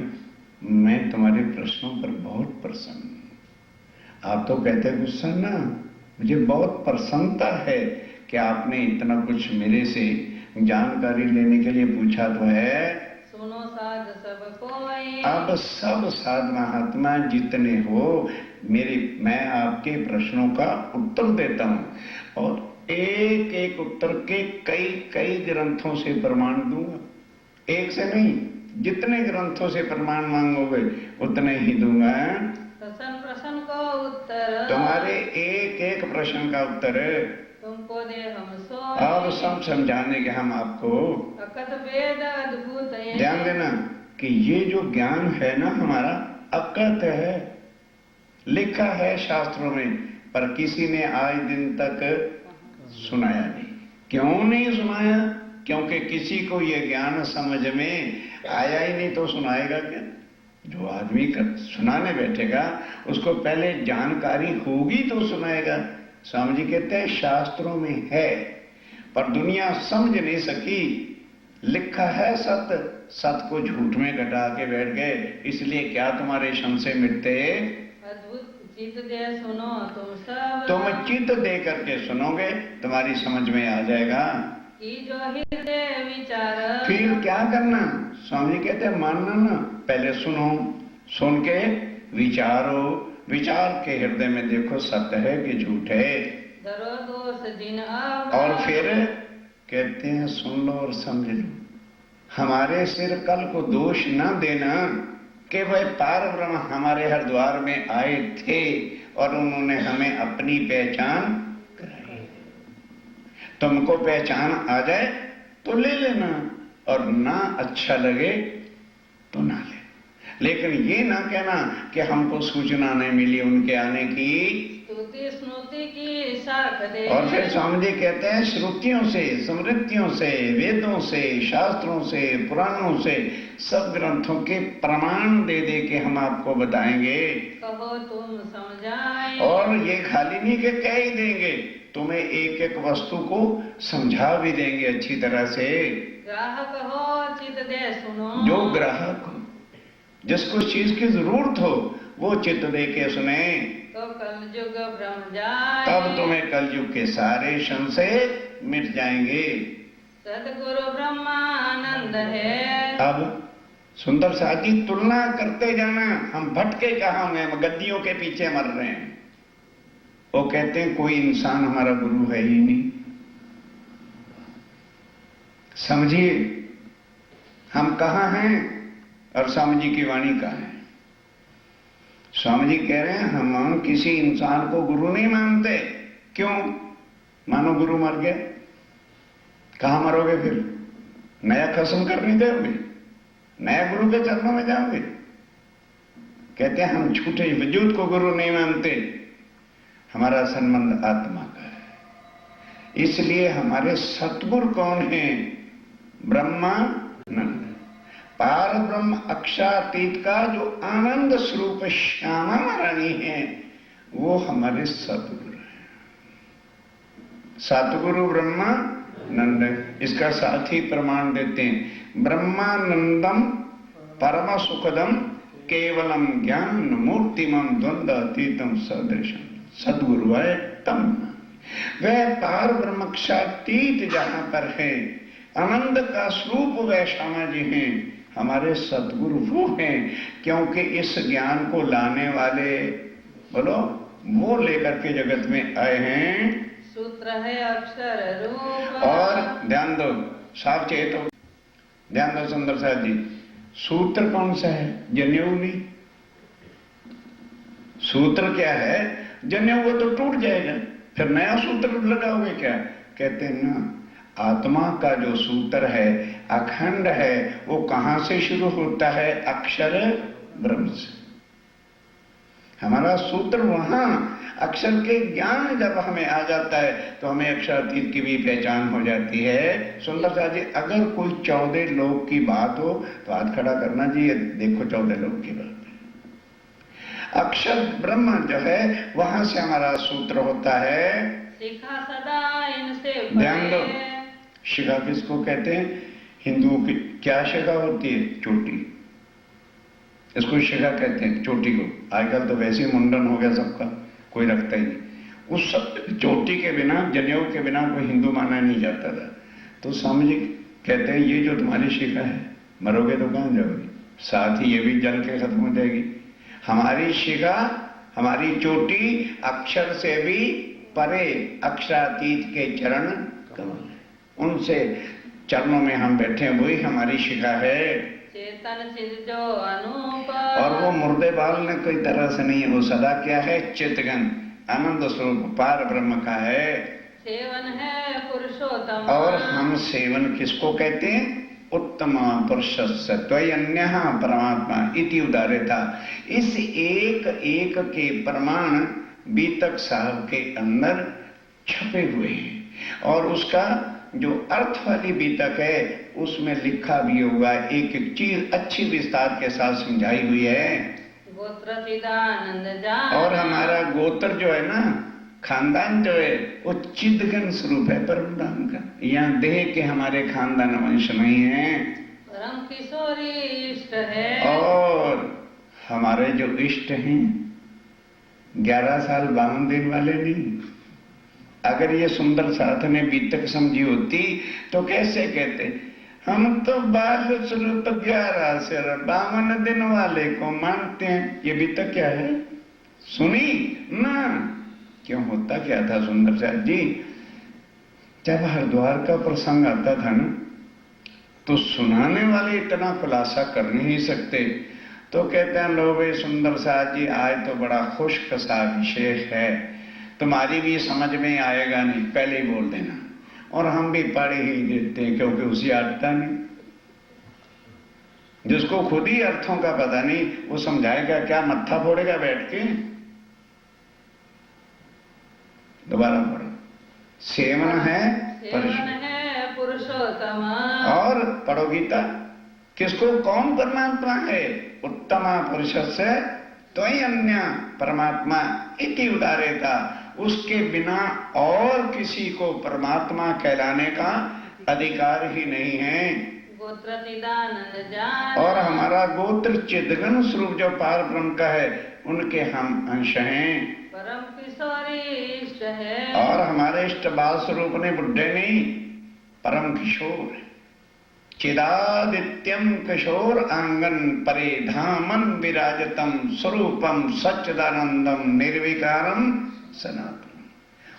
मैं तुम्हारे प्रश्नों पर बहुत प्रसन्न हूं। आप तो कहते हैं गुस्सा ना, मुझे बहुत प्रसन्नता है कि आपने इतना कुछ मेरे से जानकारी लेने के लिए पूछा तो है। सुनो साध सब कोई, अब सब साध महात्मा जितने हो मैं आपके प्रश्नों का उत्तर देता हूं, और एक एक उत्तर के कई कई ग्रंथों से प्रमाण दूंगा, एक से नहीं, जितने ग्रंथों से प्रमाण मांगोगे उतने ही दूंगा। प्रश्न प्रश्न को उत्तर, तुम्हारे एक एक प्रश्न का उत्तर तुमको दे हम सो, अब सब समझाने के हम आपको। अकथ वेद अद्भुत है, ध्यान देना कि ये जो ज्ञान है ना हमारा अकथ है, लिखा है शास्त्रों में, पर किसी ने आज दिन तक सुनाया नहीं। क्यों नहीं सुनाया, क्योंकि किसी को ये ज्ञान समझ में आया ही नहीं, तो सुनाएगा क्या। जो आदमी सुनाने बैठेगा उसको पहले जानकारी होगी तो सुनाएगा। स्वामी जी कहते हैं शास्त्रों में है पर दुनिया समझ नहीं सकी। लिखा है सत्य, सत्य को झूठ में घटा के बैठ गए, इसलिए क्या तुम्हारे संशय मिटते? अद्भुत चित दे सुनो तुम सब, तुम चित्त दे करके सुनोगे, तुम्हारी समझ में आ जाएगा। कि जो हृदय विचार, फिर क्या करना? स्वामी जी कहते हैं मानना ना, पहले सुनो, सुन के विचारो, विचार के हृदय में देखो सत्य है कि झूठ है। धरो दोष जिन अब, और फिर कहते हैं सुन लो और समझ लो। हमारे सिर कल को दोष ना देना कि वह पार ब्रह्म हमारे हर द्वार में आए थे और उन्होंने हमें अपनी पहचान कराई। तुमको पहचान आ जाए तो ले लेना, और ना अच्छा लगे तो ना ले, लेकिन ये ना कहना कि हमको सूचना नहीं मिली उनके आने की। स्तुति स्मृति की साख दे, और फिर स्वामी जी कहते हैं श्रुतियों से, स्मृतियों से, वेदों से, शास्त्रों से, पुराणों से, सब ग्रंथों के प्रमाण दे दे के हम आपको बताएंगे। कहो तुम समझाए, और ये खाली नहीं कि कह ही देंगे, तुम्हें एक एक वस्तु को समझा भी देंगे अच्छी तरह से। ग्राहक हो चित दे सुनो, जो ग्राहक हो, जिसको इस चीज की जरूरत हो, वो चित्त दे के सुने, तो कलयुग भ्रम जाए, तब तुम्हें कलयुग के सारे संशय मिट जाएंगे। सदगुरु ब्रह्मानंद है। अब सुंदर साथ जी तुलना करते जाना, हम भटके कहाँ में, हम गद्दियों के पीछे मर रहे हैं। वो कहते हैं कोई इंसान हमारा गुरु है ही नहीं। समझिए हम कहाँ हैं और स्वामी जी की वाणी कहाँ है। स्वामी जी कह रहे हैं हम किसी इंसान को गुरु नहीं मानते। क्यों? मानो गुरु मर गया, कहां मरोगे फिर? नया खत्म करने जाओगे, नया गुरु के चरणों में जाओगे? कहते हैं हम झूठे वजूद को गुरु नहीं मानते, हमारा संबंध आत्मा का है। इसलिए हमारे सतगुरु कौन है? ब्रह्मानंद, पार ब्रह्म अक्षरातीत का जो आनंद स्वरूप श्यामा महारानी है, वो हमारे सतगुरु है। सतगुरु ब्रह्मानंद, इसका साथ ही प्रमाण देते हैं। ब्रह्मानंदम परम सुखदम केवलम ज्ञान मूर्तिमम द्वंद्व अतीतम सदृशम। सदगुरु है तम, वह पार ब्रह्मक्षातीत जहां पर है, आनंद का स्वरूप वह श्यामा जी हैं, हमारे सतगुरु वो हैं। क्योंकि इस ज्ञान को लाने वाले, बोलो, वो लेकर के जगत में आए हैं। सूत्र है अक्षर रूप, और ध्यान दो, साफ चेत हो, ध्यान दो सुंदर साहब जी, सूत्र कौन सा है? जनेऊ नहीं। सूत्र क्या है? जनेऊ वो तो टूट जाएगा, फिर नया सूत्र लगाओगे क्या? कहते हैं ना, आत्मा का जो सूत्र है अखंड है, वो कहां से शुरू होता है? अक्षर ब्रह्म से। हमारा सूत्र वहां, अक्षर के ज्ञान जब हमें आ जाता है तो हमें अक्षरातीत की भी पहचान हो जाती है। सुंदर साहब जी, अगर कोई 14 लोग की बात हो तो हाथ खड़ा करना जी, देखो 14 लोग की बात है। अक्षर ब्रह्म जो है वहां से हमारा सूत्र होता है। शिखा सदा इनसे ध्यान दो, शिखा किसको कहते हैं? हिंदुओं की क्या शिखा होती है? चोटी, इसको शिखा कहते हैं, चोटी को। आजकल तो वैसे ही मुंडन हो गया सबका, कोई रखता ही नहीं। उस चोटी के बिना, जनेऊ के बिना कोई हिंदू माना नहीं जाता था। तो स्वामी जी कहते हैं ये जो तुम्हारी शिखा है, मरोगे तो कहां जाओगे? साथ ही ये भी जल के खत्म हो जाएगी। हमारी शिखा, हमारी चोटी अक्षर से भी परे, अक्षरातीत के चरण कमल, उनसे चरणों में हम बैठे, वही हमारी शिखा है। चेतन चित जो अनूप, और वो मुर्दे बाल ने कोई तरह से नहीं है, वो सदा क्या है? चितगन, आनंद स्वरूप पार ब्रह्म का है। सेवन है पुरुषोत्तम, और हम सेवन किसको कहते हैं? उत्तम पुरुषस्य त्वयन्य परमात्मा इति उदाहृता। इस एक एक के प्रमाण बीतक साहब के अंदर छपे हुए हैं, और उसका जो अर्थ वाली बीतक है उसमें लिखा भी हुआ, एक एक चीज अच्छी विस्तार के साथ समझाई हुई है। गोत्र चिदानंद जान, और हमारा गोत्र जो है ना, खानदान जो है वो चिदघन स्वरूप है परम धाम का। यहाँ देह के हमारे खानदान वंश नहीं है, परम किशोरी इष्ट है। और हमारे जो इष्ट हैं 11 साल 52 दिन वाले नहीं। अगर ये सुंदर साथ ने बीतक समझी होती तो कैसे कहते, हम तो बाल स्वरूप 11 से 52 दिन वाले को मानते हैं। ये बीतक क्या है सुनी ना? क्यों होता क्या था सुंदर साथ जी, जब हरिद्वार का प्रसंग आता था ना तो सुनाने वाले इतना खुलासा कर नहीं सकते, तो कहते हैं लो भाई सुंदर साथ जी आज तो बड़ा खुश्क सा विशेष है, तुम्हारी भी समझ में आएगा नहीं, पहले ही बोल देना। और हम भी पढ़ ही देते हैं क्योंकि उसी आता नहीं। जिसको खुद ही अर्थों का पता नहीं वो समझाएगा क्या, मत्था फोड़ेगा बैठ के। दोबारा पढ़ो, सेवन है पुरुषोत्तम। और पढ़ो गीता, किसको कौन परमात्मा है? उत्तमा पुरुष से तो ही अन्य परमात्मा इति उदारेता, उसके बिना और किसी को परमात्मा कहलाने का अधिकार ही नहीं है। गोत्र निदानंद जान, और हमारा गोत्र चिदघन स्वरूप जो पार ब्रह्म का है उनके हम अंश हैं। परम किशोरी इष्ट है। और हमारे इष्ट बाल स्वरूप ने बुढ़े नहीं, परम किशोर है। चिदादित्यम किशोर आंगन परे धामन विराजतम स्वरूपम सच्चिदानंदम निर्विकारम सनातन।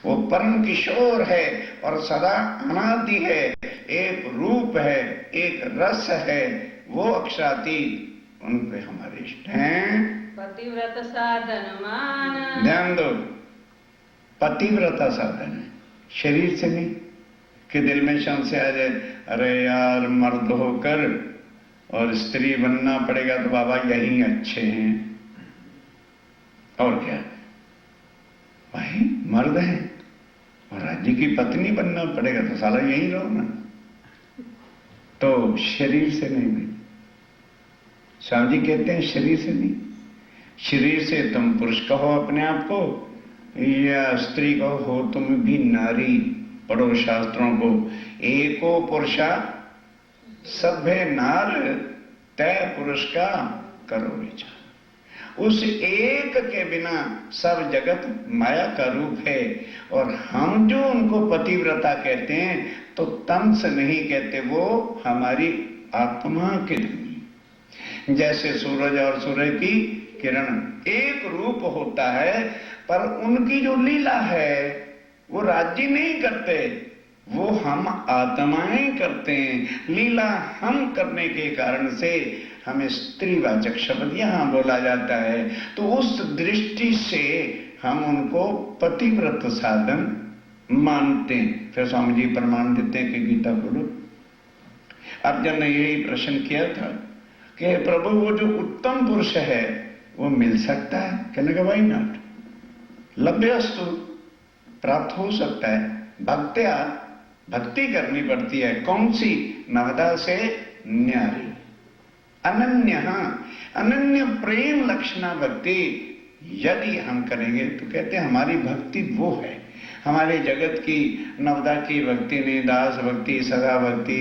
वो परम किशोर है और सदा अनादि है, एक रूप है, एक रस है, वो अक्षरातीत, उन पे हमारे इष्ट हैं। पतिव्रत साधन मान, ध्यान दो, पतिव्रता साधन है, शरीर से नहीं कि दिल में संशय आ जाए अरे यार मर्द होकर और स्त्री बनना पड़ेगा तो बाबा यही अच्छे हैं। और क्या, भाई मर्द है और राज्य की पत्नी बनना पड़ेगा तो साला यही रहो ना। तो शरीर से नहीं भाई, स्वामी जी कहते हैं शरीर से नहीं। शरीर से तुम पुरुष कहो अपने आप को या स्त्री कहो, हो तुम भी नारी। पढ़ो शास्त्रों को, एको पुरुषा सभ्य नार तय पुरुष का करो विचार। उस एक के बिना सब जगत माया का रूप है। और हम जो उनको पतिव्रता कहते हैं तो तन से नहीं कहते, वो हमारी आत्मा के धनी। जैसे सूरज और सूर्य की किरण एक रूप होता है, पर उनकी जो लीला है वो राज्य नहीं करते, वो हम आत्माएं करते हैं। लीला हम करने के कारण से हमें स्त्रीवाचक शब्द यहां बोला जाता है। तो उस दृष्टि से हम उनको पतिव्रत साधन मानते हैं। फिर स्वामी जी प्रमाण देते हैं कि गीता बोलो। अर्जुन ने यही प्रश्न किया था कि प्रभु वो जो उत्तम पुरुष है वो मिल सकता है? कहने का वाई नॉट, लभ्यस्तु, प्राप्त हो सकता है। भक्त्या, भक्ति करनी पड़ती है। कौन सी? नवदा से न्यारी, अनन्य, अनन्य प्रेम लक्षणा भक्ति यदि हम करेंगे तो कहते हैं हमारी भक्ति वो है। हमारे जगत की नवदा की भक्ति नहीं, दास भक्ति, सदा भक्ति,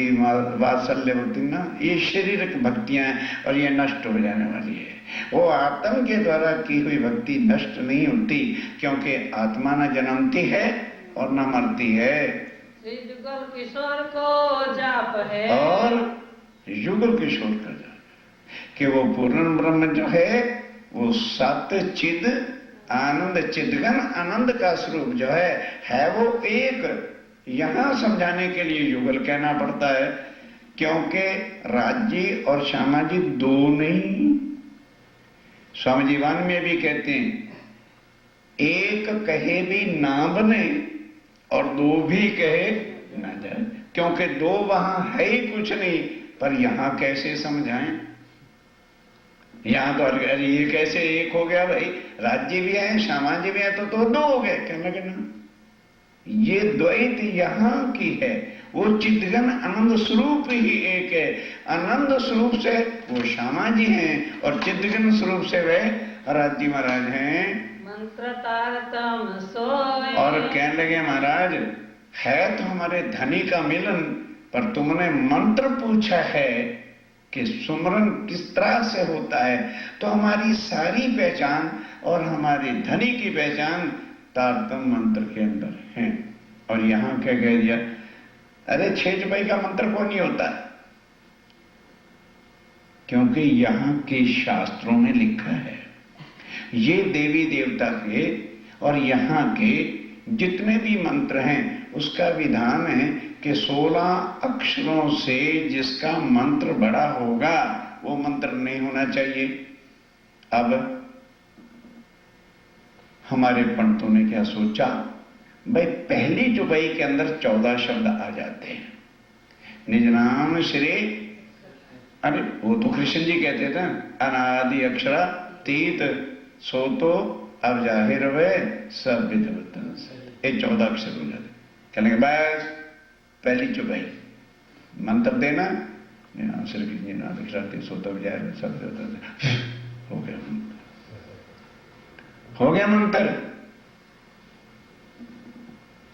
वात्सल्य भक्ति ना, ये शारीरिक भक्तियां हैं और ये नष्ट हो जाने वाली है। वो आत्म के द्वारा की हुई भक्ति नष्ट नहीं होती, क्योंकि आत्मा न जन्मती है और न मरती है। श्री युगल किशोर को जाप है, और युगल किशोर का जाप कि वो पूर्ण ब्रह्म जो है वो सत चिद आनंद, चिदघन आनंद का स्वरूप जो है वो एक। यहां समझाने के लिए युगल कहना पड़ता है, क्योंकि राज्य और श्यामा जी दो नहीं। स्वामी जीवन में भी कहते हैं एक कहे भी ना बने और दो भी कहे ना जाए, क्योंकि दो वहां है ही कुछ नहीं। पर यहां कैसे समझाएं? यहां तो अरे ये कैसे एक हो गया भाई, राज्य भी है श्यामा जी भी है तो दो हो गए। कहना कहना ये द्वैत यहां की है, वो चिदघन आनंद स्वरूप ही एक है। आनंद स्वरूप से वो श्यामा जी हैं और चिदघन स्वरूप से वे राज्य महाराज हैं। मंत्र तारतम सोए। और कहने लगे महाराज है तो हमारे धनी का मिलन, पर तुमने मंत्र पूछा है कि सुमरन किस तरह से होता है, तो हमारी सारी पहचान और हमारी धनी की पहचान तारतम मंत्र के अंदर है। और यहां क्या कह दिया, अरे 6 जुबाई का मंत्र कौन नहीं होता है, क्योंकि यहां के शास्त्रों में लिखा है ये देवी देवता के और यहां के जितने भी मंत्र हैं उसका विधान है कि 16 अक्षरों से जिसका मंत्र बड़ा होगा वो मंत्र नहीं होना चाहिए। अब हमारे पंडितों ने क्या सोचा, भाई पहली जुबाई के अंदर 14 शब्द आ जाते हैं, निज नाम श्री, अरे वो तो कृष्ण जी कहते थे अनादि अक्षरा तीत सो तो अब जाहिर हुए सब विधवतन से, ये 14 अक्षर हो जाते। कहने बस पहली जुबाई मंत्र देना, श्री कृष्ण जी नाम अक्षरा तीत सो तो अब जाहिर हुए सब विधवतन से, हो गया मंत्र, हो गया मंत्र।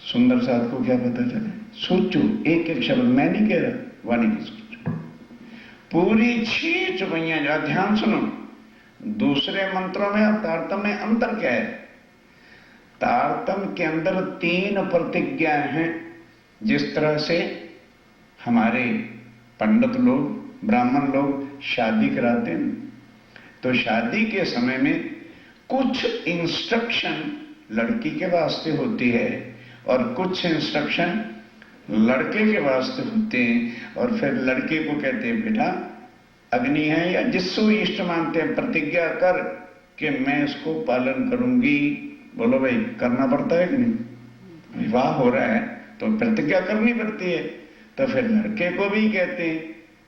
सुंदर साथ को क्या पता चले, सोचो एक एक शब्द, मैं नहीं कह रहा, वाणी की सोचो। पूरी 6 जुबाइयां जो, ध्यान सुनो, दूसरे मंत्रों में और तारतम में अंतर क्या है। तारतम के अंदर 3 प्रतिज्ञाएं हैं। जिस तरह से हमारे पंडित लोग ब्राह्मण लोग शादी कराते हैं, तो शादी के समय में कुछ इंस्ट्रक्शन लड़की के वास्ते होती है और कुछ इंस्ट्रक्शन लड़के के वास्ते होते हैं। और फिर लड़के को कहते हैं बेटा अग्नि है या जिसको इष्ट मानते हैं, प्रतिज्ञा कर कि मैं इसको पालन करूंगी। बोलो भाई करना पड़ता है कि नहीं, विवाह हो रहा है तो प्रतिज्ञा करनी पड़ती है। तो फिर लड़के को भी कहते हैं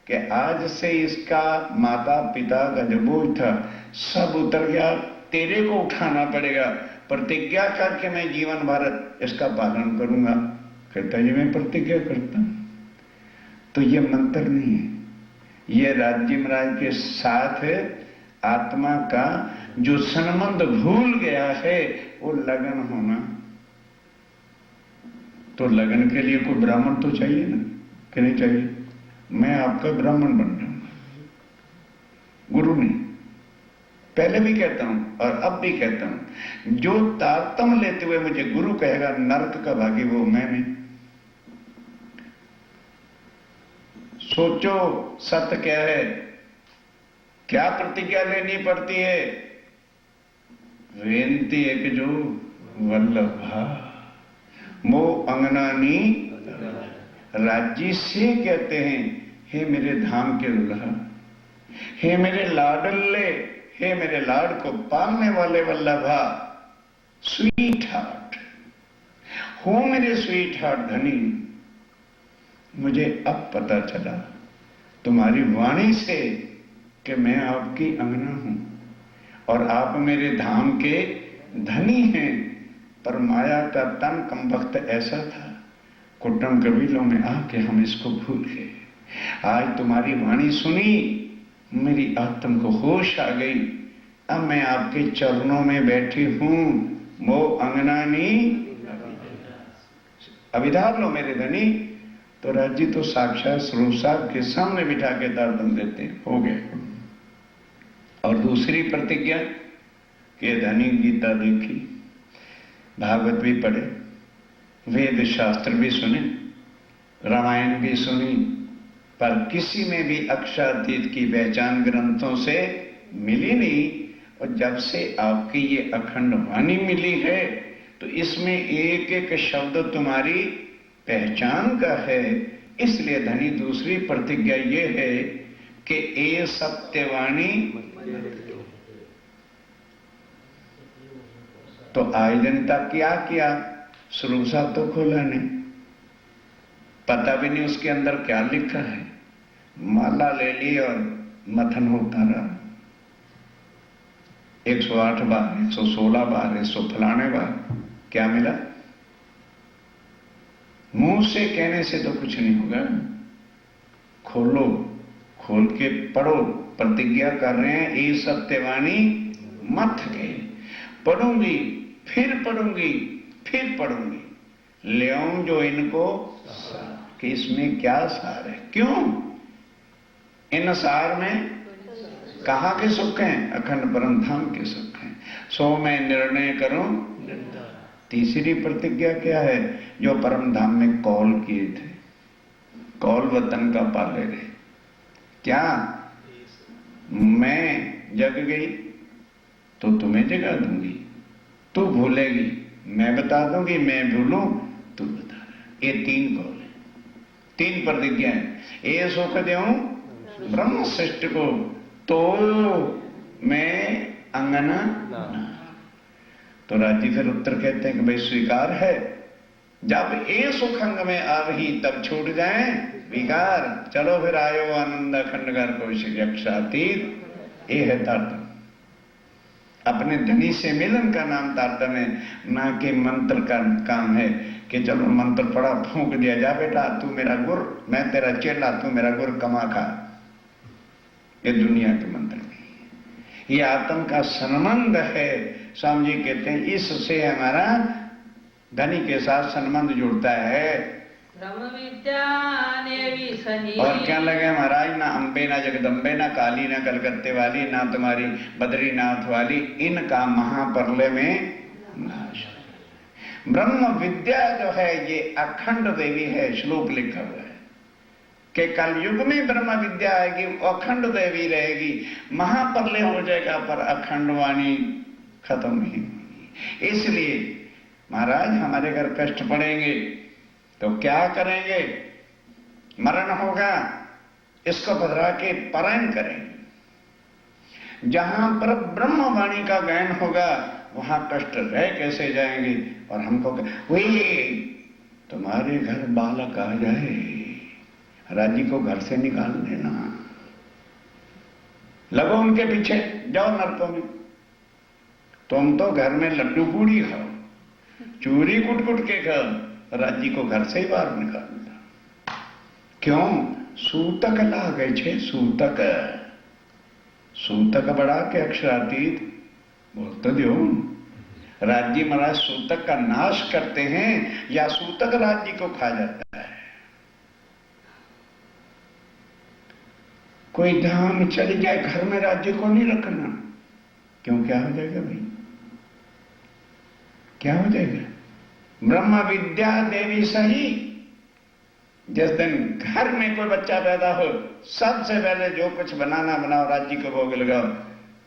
कि आज से इसका माता पिता का जो बोझ था सब उतर गया, तेरे को उठाना पड़ेगा, प्रतिज्ञा करके मैं जीवन भर इसका पालन करूंगा। कहता जी मैं प्रतिज्ञा करता हूं। तो ये मंत्र नहीं है, ये राज्य महाराज के साथ आत्मा का जो संबंध भूल गया है वो लगन होना। तो लगन के लिए कोई ब्राह्मण तो चाहिए ना, कि नहीं चाहिए। मैं आपका ब्राह्मण बन रहा हूं, गुरु नहीं। पहले भी कहता हूं और अब भी कहता हूं, जो तारतम लेते हुए मुझे गुरु कहेगा नरक का भागी वो मैं नहीं। सोचो सत्य क्या है, क्या प्रतिज्ञा लेनी पड़ती है। वेंती एक जो वल्लभा मो अंगनानी राज्य से कहते हैं, हे मेरे धाम के दुल्हा, हे मेरे लाडल्ले, हे मेरे लाड को पालने वाले वल्लभा, स्वीट हार्ट, हो मेरे स्वीट हार्ट धनी। मुझे अब पता चला तुम्हारी वाणी से कि मैं आपकी अंगना हूं और आप मेरे धाम के धनी हैं। पर माया का तन कम वक्त ऐसा था, कुटुंब कबीलों में आके हम इसको भूल गए। आज तुम्हारी वाणी सुनी, मेरी आत्म को होश आ गई। अब मैं आपके चरणों में बैठी हूं। मो अंगनानी अभिधार लो मेरे धनी। तो राज्य तो साक्षात स्वरूप साहब के सामने बिठा के तारतम देते हैं, हो गए। और दूसरी प्रतिज्ञा कि धनी गीता देखी, भागवत भी पढ़े, वेद शास्त्र भी सुने, रामायण भी सुनी, पर किसी में भी अक्षरातीत की पहचान ग्रंथों से मिली नहीं। और जब से आपकी ये अखंड वाणी मिली है तो इसमें एक एक शब्द तुम्हारी पहचान का है। इसलिए धनी दूसरी प्रतिज्ञा ये है कि ए सत्यवाणी। तो आज जनता क्या किया, स्वरूप साहब तो खोला नहीं, पता भी नहीं उसके अंदर क्या लिखा है। माला ले ली और मथन होता रहा, 108 बार, 116 बार, 100 फलाने बार। क्या मिला? मुंह से कहने से तो कुछ नहीं होगा। खोलो, खोल के पढ़ो। प्रतिज्ञा कर रहे हैं ये सत्यवाणी मत के। पढ़ूंगी, फिर पढ़ूंगी, फिर पढ़ूंगी, ले आऊं जो इनको कि इसमें क्या सार है। क्यों? इन सार में कहाँ के सुख हैं? अखंड परम धाम के सुख हैं। सो मैं निर्णय करूं। तीसरी प्रतिज्ञा क्या है? जो परम धाम में कौल किए थे, कौल वतन का पाले रहे। क्या? मैं जग गई तो तुम्हें जगा दूंगी, तू भूलेगी मैं बता दूंगी, मैं भूलूं तू बता दे। ये तीन कौल है, तीन प्रतिज्ञाएं। ये सुख देऊं ब्रह्म श्रेष्ठ को तो मैं अंगना ना। तो राजी फिर उत्तर कहते हैं कि भाई स्वीकार है। जब ये सुख अंग में आवही तब छूट जाए विकार। चलो फिर आयो आनंद अखंडगर कौशिक यक्षातीत। ये है तारतम्य। अपने धनी से मिलन का नाम तारतम्य है, ना कि मंत्र का काम है कि चलो मंत्र पढ़ा, फूंक दिया, जा बेटा तू मेरा गुर, मैं तेरा चेला, तू मेरा गुर, कमा खा। ये दुनिया के मंत्र नहीं, ये आत्म का संबंध है। स्वामी जी कहते हैं इससे हमारा धनी के साथ संबंध जुड़ता है। ब्रह्म विद्या देवी सही। और क्या लगे महाराज, ना अम्बे ना जगदम्बे ना काली ना कलकत्ते वाली ना तुम्हारी बद्रीनाथ वाली, इनका महाप्रलय में नाश। ब्रह्म विद्या जो है ये अखंड देवी है। श्लोक लिखा हुआ है कि कल युग में ब्रह्म विद्या आएगी, अखंड देवी रहेगी। महाप्रलय हो जाएगा पर अखंड वाणी खत्म नहीं होगी। इसलिए महाराज हमारे घर कष्ट पड़ेंगे तो क्या करेंगे? मरण होगा, इसको बदला के पलायन करेंगे। जहां पर ब्रह्मवाणी का गायन होगा वहां कष्ट रह कैसे जाएंगे? और हमको वही तुम्हारे घर बालक आ जाए, राजी को घर से निकाल देना, लगो उनके पीछे, जाओ नरकों में। तुम तो घर में लड्डू पूड़ी खाओ, चूरी कुट कुट के खाओ, राजी को घर से ही बाहर निकाल दिया। क्यों? सूतक ला गए छे। सूतक, सूतक बढ़ा के अक्षरातीत बोल तो दो। राज्य महाराज सूतक का नाश करते हैं या सूतक राज्य को खा जाता है? कोई धाम चली जाए, घर में राज्य को नहीं रखना। क्यों? क्या हो जाएगा भाई? क्या हो जाएगा? ब्रह्म विद्या देवी सही। जिस दिन घर में कोई बच्चा पैदा हो, सबसे पहले जो कुछ बनाना बनाओ, राज्य को भोग लगाओ,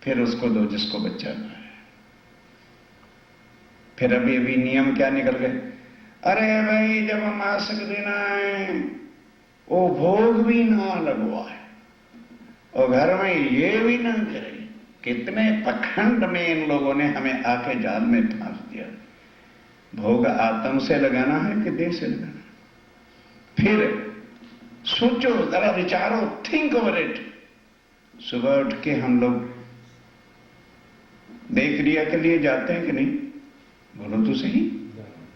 फिर उसको दो जिसको बच्चा है। फिर अभी अभी नियम क्या निकल गए? अरे भाई जब मासिक दिन आए वो भोग भी ना लगवाए और घर में ये भी ना करे। कितने पखंड में इन लोगों ने हमें आके जाल में फांस दिया। भोग आत्म से लगाना है कि देह से लगाना? फिर सोचो, जरा विचारो, थिंक ओवर इट। सुबह उठ के हम लोग देह क्रिया के लिए जाते हैं कि नहीं? बोलो तो सही,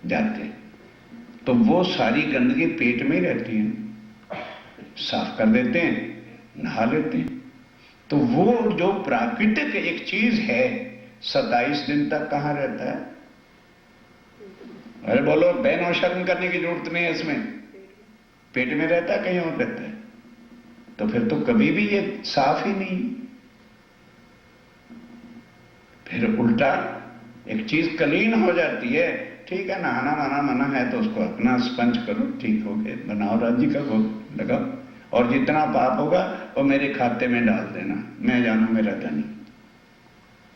जाते हैं। तो वो सारी गंदगी पेट में रहती है, साफ कर देते हैं, नहा लेते हैं। तो वो जो प्राकृतिक एक चीज है 27 दिन तक कहां रहता है? अरे बोलो, बहनों शर्म करने की जरूरत नहीं है इसमें। पेट में रहता है, कहीं और रहता है। तो फिर तो कभी भी ये साफ ही नहीं। फिर उल्टा एक चीज कलीन हो जाती है। ठीक है, नहाना माना मना है तो उसको अपना स्पंज करो, ठीक हो गए, बनाओ राज्य का भोग लगाओ, और जितना पाप होगा वो मेरे खाते में डाल देना, मैं जानू मेरा धनी।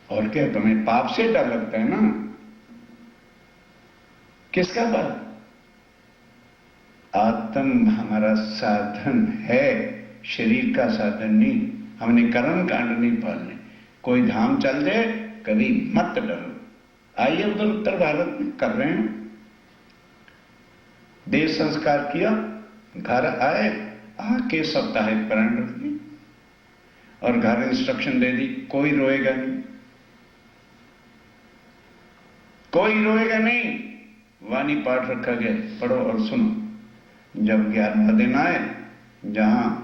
और क्या, तुम्हें पाप से डर लगता है ना? किसका पाप? आत्म हमारा साधन है, शरीर का साधन नहीं। हमने कर्म कांड नहीं पालने। कोई धाम चल जाए कभी मत डरो। आइए उधर उत्तर भारत में कर रहे हैं, देह संस्कार किया, घर आए, आके साप्ताहिक पारायण रख दी और घर इंस्ट्रक्शन दे दी, कोई रोएगा नहीं, कोई रोएगा नहीं। वाणी पाठ रखा गया, पढ़ो और सुनो। जब 11वां दिन आए, जहां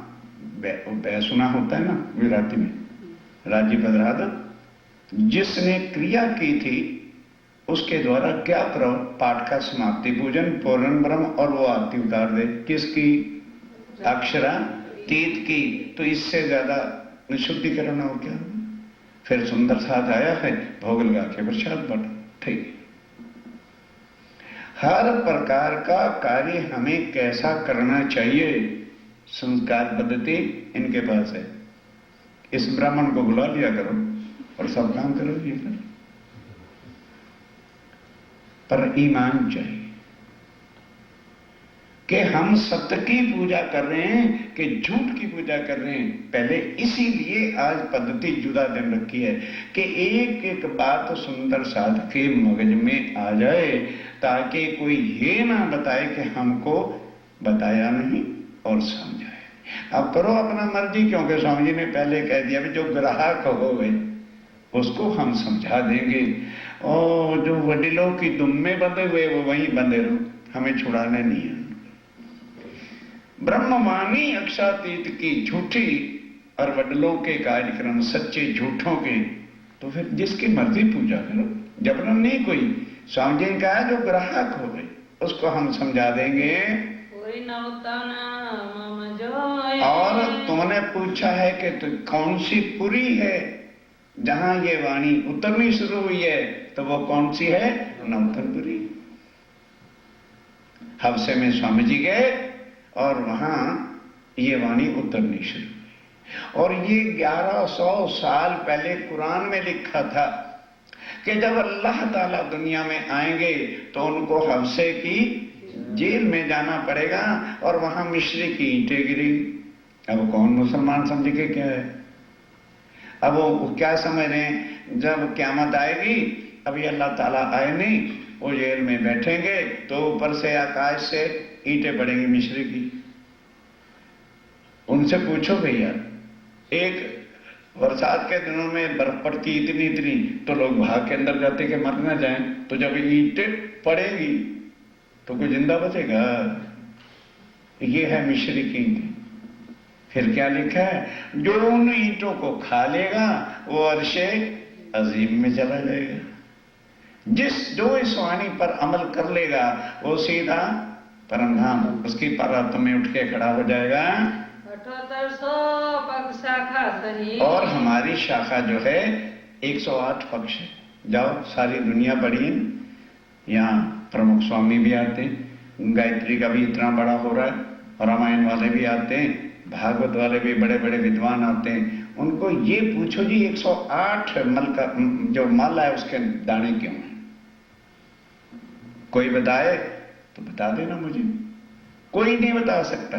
सुना होता है ना विराटी में, राज्य पधरा दो, जिसने क्रिया की थी उसके द्वारा क्या करो, पाठ का समाप्ति पूजन, पूर्ण ब्रह्म, और वो आरती उतार दे। किसकी? अक्षरातीत की। तो इससे ज्यादा निशुद्धिकरण और क्या? फिर सुंदर साथ आया है, भोग लगा के प्रसाद बटा। ठीक, हर प्रकार का कार्य हमें कैसा करना चाहिए, संस्कार पद्धति इनके पास है। इस ब्राह्मण को बुला लिया करो और सब काम करो ये करो। पर ईमान चाहिए कि हम सत्य की पूजा कर रहे हैं कि झूठ की पूजा कर रहे हैं। पहले इसीलिए आज पद्धति जुदा दिन रखी है कि एक एक बात सुंदर साध के मगज में आ जाए, ताकि कोई ये ना बताए कि हमको बताया नहीं और समझाए। अब करो अपना मर्जी, क्योंकि स्वामी जी ने पहले कह दिया भी जो ग्राहक हो गए उसको हम समझा देंगे, और जो वडिलों की दुम में बंधे हुए वो वहीं बंधे रहो, हमें छुड़ाने नहीं है। ब्रह्मवाणी अक्षातीत की झूठी और वडलों के कार्यक्रम सच्चे झूठों के, तो फिर जिसकी मर्जी पूजा करो, जबरन नहीं कोई। स्वामी जी ने कहा जो ग्राहक हो गए उसको हम समझा देंगे। और तुमने पूछा है कि तो कौन सी पुरी है जहां ये वाणी उतरनी शुरू हुई है, तो वो कौन सी है? नौतनपुरी। हवसे में स्वामी जी गए और वहां ये वाणी उतरनी शुरू हुई। और ये 1100 साल पहले कुरान में लिखा था कि जब अल्लाह ताला दुनिया में आएंगे तो उनको हवसे की जेल में जाना पड़ेगा, और वहां मिश्री की ईंटें गिरी। अब कौन मुसलमान समझ के क्या है? अब वो क्या समझ रहे हैं, जब क़यामत आएगी अभी अल्लाह ताला आए नहीं, वो जेल में बैठेंगे तो ऊपर से आकाश से ईंटें पड़ेंगी मिश्री की। उनसे पूछो भैया, एक बरसात के दिनों में बर्फ पड़ती इतनी इतनी, तो लोग भाग के अंदर जाते कि मर ना जाएं, तो जब ईंटें पड़ेगी तो कोई जिंदा बचेगा? ये है मिश्री की ईंटें। फिर क्या लिखा है, जो उन ईंटों को खा लेगा वो अर्शे अजीम में चला जाएगा। जो इस वाणी पर अमल कर लेगा वो सीधा परमधाम, उसकी परात में उठ के खड़ा हो जाएगा। 7800 पक्ष शाखा सही। और हमारी शाखा जो है 108 पक्ष है। जाओ सारी दुनिया पढ़िए, यहाँ प्रमुख स्वामी भी आते हैं, गायत्री का भी इतना बड़ा हो रहा है, रामायण वाले भी आते हैं, भागवत वाले भी बड़े बड़े विद्वान आते हैं। उनको ये पूछो जी 108 मल का जो माला है उसके दाने क्यों है? कोई बताए तो बता देना मुझे। कोई नहीं बता सकता।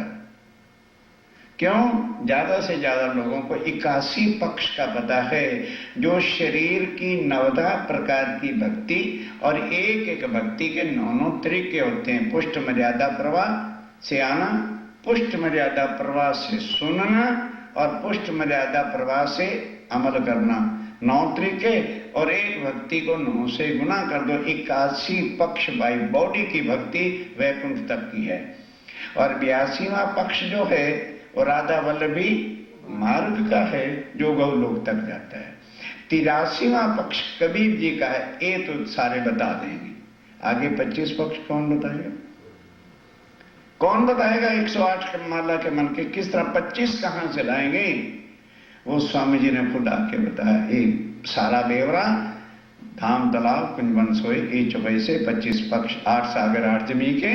क्यों? ज्यादा से ज्यादा लोगों को 81 पक्ष का पता है, जो शरीर की 9 प्रकार की भक्ति, और एक एक भक्ति के 9 तरीके होते हैं। पुष्ट मर्यादा प्रवाह से आना, पुष्ट मर्यादा प्रवाह से सुनना, और पुष्ट मर्यादा प्रवाह से अमल करना। 9 तरीके, और एक भक्ति को 9 से गुना कर दो, 81 पक्ष बाई बॉडी की भक्ति वैकुंठ तक की है। और 82वां पक्ष जो है वो राधा वल्लभी मार्ग का है, जो गौलोक तक जाता है। 83वां पक्ष कबीर जी का है, ये तो सारे बता देंगे। आगे 25 पक्ष कौन बताएगा? कौन बताएगा? 108 माला के मन के किस तरह 25 कहां से लाएंगे? वो स्वामी जी ने खुद आके बताया। एक सारा बेवरा धाम तालाब कुंजवन सोए, ये चौबई से 25 पक्ष, 8 सागर 8 जमी के,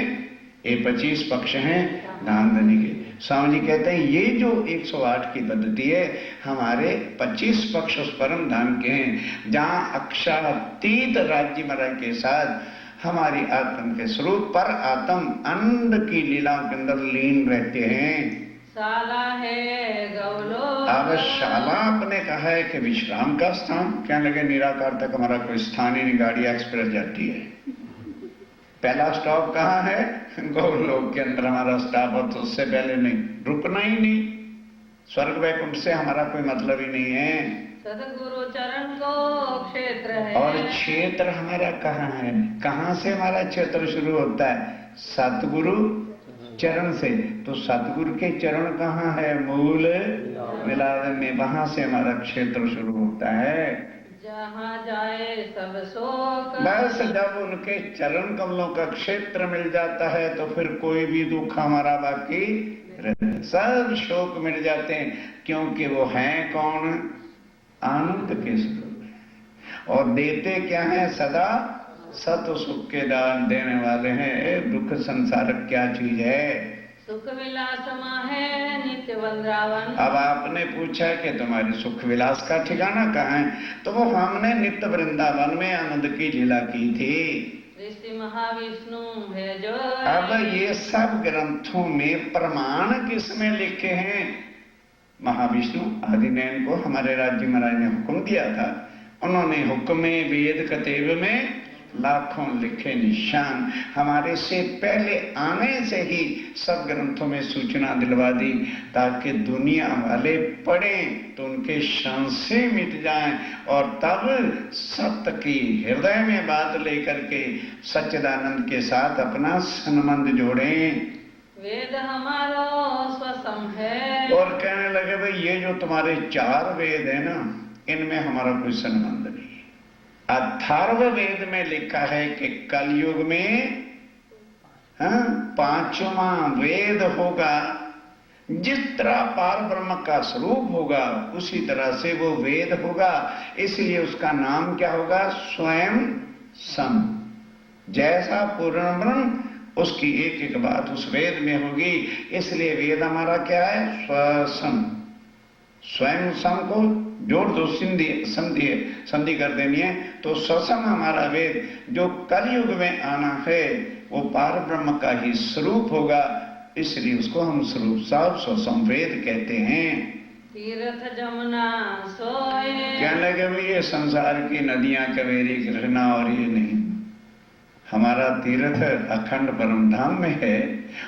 ये 25 पक्ष हैं दान देने के। स्वामी जी कहते हैं ये जो 108 की पद्धति है, हमारे 25 पक्ष उस परम धाम के हैं जहां अक्षरातीत राज्य महाराज के साथ हमारी आत्म के स्वरूप पर आत्म अंड की लीलाओं के अंदर लीन रहते हैं। शाला है गौलोक। अब शाला आपने कहा है कि विश्राम का स्थान, क्या लगे निराकार तक हमारा कोई स्थान ही नहीं, गाड़ी एक्सप्रेस जाती है। पहला स्टॉप कहाँ है? गौलोक के अंदर हमारा स्टॉप, और तो उससे पहले नहीं, रुकना ही नहीं। स्वर्ग वैकुंठ से हमारा कोई मतलब ही नहीं है। सतगुरु चरण को क्षेत्र है। और क्षेत्र हमारा कहाँ है? कहाँ से हमारा क्षेत्र शुरू होता है? सतगुरु चरण से। तो सतगुरु के चरण कहाँ है? मूल मिलाद में, वहां से हमारा क्षेत्र शुरू होता है। शोक। बस जब उनके चरण कमलों का क्षेत्र मिल जाता है तो फिर कोई भी दुख हमारा बाकी सब शोक मिट जाते हैं, क्योंकि वो हैं कौन? आनंद के स्वरूप। और देते क्या है? सदा सत सुख के दान देने वाले हैं। दुख संसार क्या चीज है? सुख विलास माहे नित्य वृंदावन। अब आपने पूछा कि तुम्हारी सुख विलास का ठिकाना कहाँ है, तो वो हमने नित्य वृंदावन में आनंद की लीला की थी। ऋषि महाविष्णु भेजो। अब ये सब ग्रंथों में प्रमाण किसमें लिखे हैं? महाविष्णु आदिनयन को हमारे राज्य महाराज ने हुक्म दिया था। उन्होंने हुक्म में वेद कतेब में लाखों लिखे निशान हमारे से पहले आने से ही सब ग्रंथों में सूचना दिलवा दी, ताकि दुनिया वाले पढ़ें तो उनके संशय मिट जाएं और तब सत्य की हृदय में बात लेकर के सच्चिदानंद के साथ अपना संबंध जोड़ें। वेद हमारो स्वसम है। और कहने लगे भाई ये जो तुम्हारे 4 वेद है ना, इनमें हमारा कोई संबंध नहीं। अथर्व वेद में लिखा है कि कलयुग में 5वां वेद होगा। जिस तरह पार ब्रह्म का स्वरूप होगा उसी तरह से वो वेद होगा, इसलिए उसका नाम क्या होगा? स्वयं सम। जैसा पूर्ण ब्रह्म उसकी एक एक बात उस वेद में होगी, इसलिए वेद हमारा क्या है? स्वसम। स्वयं सम को जोड़ दो, संधि कर देनी है, तो स्वसम हमारा वेद जो कलयुग में आना है वो पार ब्रह्म का ही स्वरूप होगा, इसलिए उसको हम स्वरूप साफ स्वसम वेद कहते हैं। तीर्थ जमुना सोए। कहने लगे भाई ये संसार की नदियां कावेरी कृष्णा और ये नहीं, हमारा तीर्थ अखंड परमधाम में है।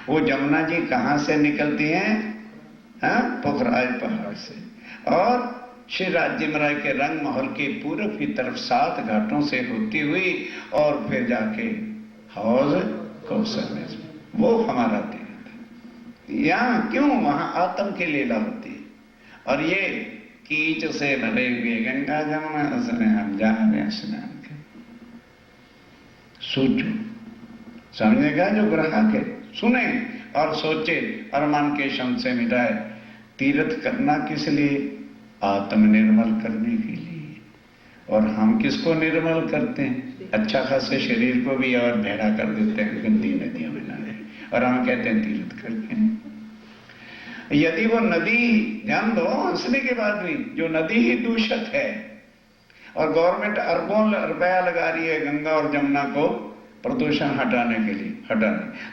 वो जमुना जी कहां से निकलती हैं? पुखराज पहाड़ से, और श्री राज्य महाराज के रंग महल के पूरब की तरफ 7 घाटों से होती हुई और फिर जाके हौज कौशल में, वो हमारा तीर्थ है। यहाँ क्यों? वहां आत्म की लीला होती है, और ये कीच से भरे हुए गंगा जमुना उसमें हम जा रहे हैं स्नान के। सोचो, समझेगा जो ग्राहक है, सुने और सोचे और मन के संशय मिटाए। तीर्थ करना किस लिए? आत्म निर्मल करने के लिए। और हम किसको निर्मल करते हैं? अच्छा खासे शरीर को भी और भेड़ा कर देते हैं गंदी नदियों में नहाने, और हम कहते हैं तीर्थ करते हैं। यदि वो नदी, ध्यान दो हंसने के बाद भी, जो नदी ही दूषित है और गवर्नमेंट अरबों रुपया लगा रही है गंगा और जमुना को प्रदूषण हटाने के लिए,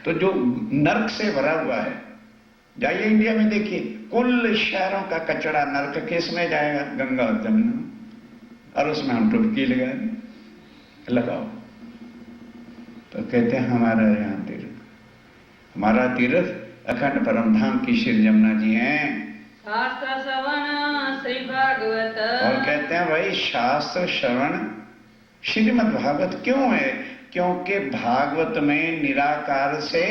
तो जो नर्क से भरा हुआ है, जाइए इंडिया में देखिए, कुल शहरों का कचरा नर्क किस में जाएगा? गंगा और जमुना। और उसमें हम डुबकी लगाओ तो कहते हैं हमारा यहाँ तीर्थ, हमारा तीर्थ अखंड परमधाम की श्री जमुना जी हैं। शास्त्र श्रवण श्री भागवत। और कहते हैं भाई शास्त्र श्रवण श्रीमद् भागवत क्यों है? क्योंकि भागवत में निराकार से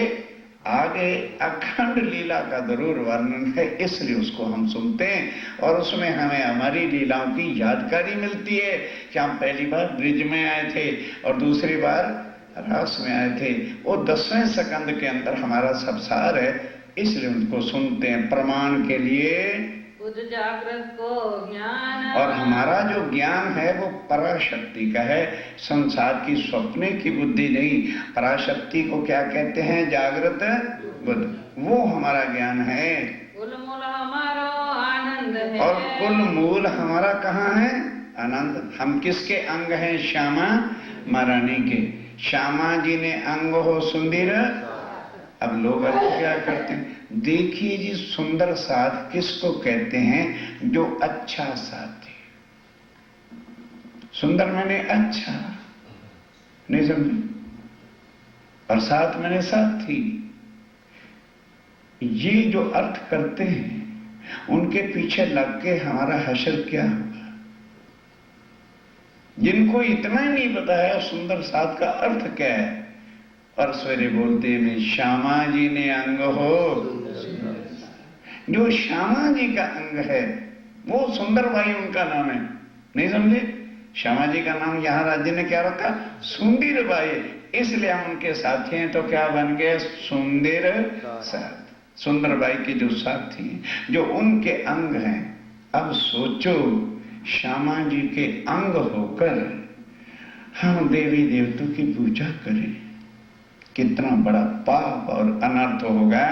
आगे अखंड लीला का जरूर वर्णन है, इसलिए उसको हम सुनते हैं और उसमें हमें हमारी लीलाओं की यादगारी मिलती है कि हम पहली बार ब्रिज में आए थे और दूसरी बार रास में आए थे। वो 10वें सेकंड के अंदर हमारा सब सार है, इसलिए उनको सुनते हैं प्रमाण के लिए। बुद्ध जागृत को ज्ञान। और हमारा जो ज्ञान है वो पराशक्ति का है, संसार की स्वप्ने की बुद्धि नहीं। पराशक्ति को क्या कहते हैं? जागृत बुद्ध, वो हमारा ज्ञान है। कुल मूल हमारा आनंद है। और कुल मूल हमारा कहाँ है? आनंद। हम किसके अंग हैं? श्यामा महारानी के। श्यामा जी ने अंग हो सुंदर। अब लोग अर्थ क्या करते हैं? देखिए जी, सुंदर साथ किसको कहते हैं? जो अच्छा साथ है। सुंदर मैंने अच्छा, नहीं समझे? और साथ मैंने साथी। ये जो अर्थ करते हैं उनके पीछे लग के हमारा हश्र क्या होगा? जिनको इतना ही नहीं बताया सुंदर साथ का अर्थ क्या है, और सवेरे बोलते हैं श्यामा जी ने अंग हो। जो श्यामा जी का अंग है वो सुंदर भाई उनका नाम है, नहीं समझे? श्यामा जी का नाम यहाँ राज्य ने क्या रखा? सुंदर बाई, इसलिए हम उनके साथी हैं। तो क्या बन गए? सुंदर साथ। सुंदर बाई की जो साथी हैं, जो उनके अंग हैं। अब सोचो, श्यामा जी के अंग होकर हम देवी देवताओं की पूजा करें, कितना बड़ा पाप और अनर्थ होगा।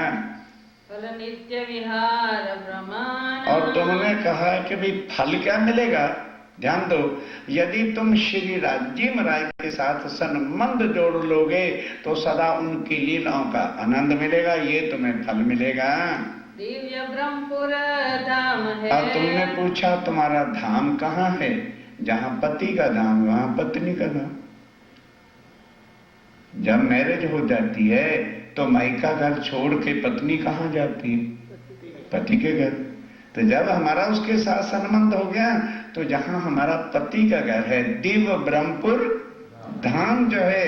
फल नित्य विहार ब्रह्मांड। और तुमने कहा कि भाई फल क्या मिलेगा? ध्यान दो, यदि तुम श्री राज्य राय के साथ संबंध जोड़ लोगे तो सदा उनकी लीलाओं का आनंद मिलेगा, ये तुम्हें फल मिलेगा। दिव्य ब्रह्मपुर धाम है। अब तुमने पूछा तुम्हारा धाम कहाँ है? जहाँ पति का धाम वहाँ पत्नी का धाम। जब मैरिज हो जाती है तो मायका घर छोड़ के पत्नी कहाँ जाती है? पति के घर। तो जब हमारा उसके साथ संबंध हो गया तो जहां हमारा पति का घर है, दिव्य ब्रह्मपुर धाम जो है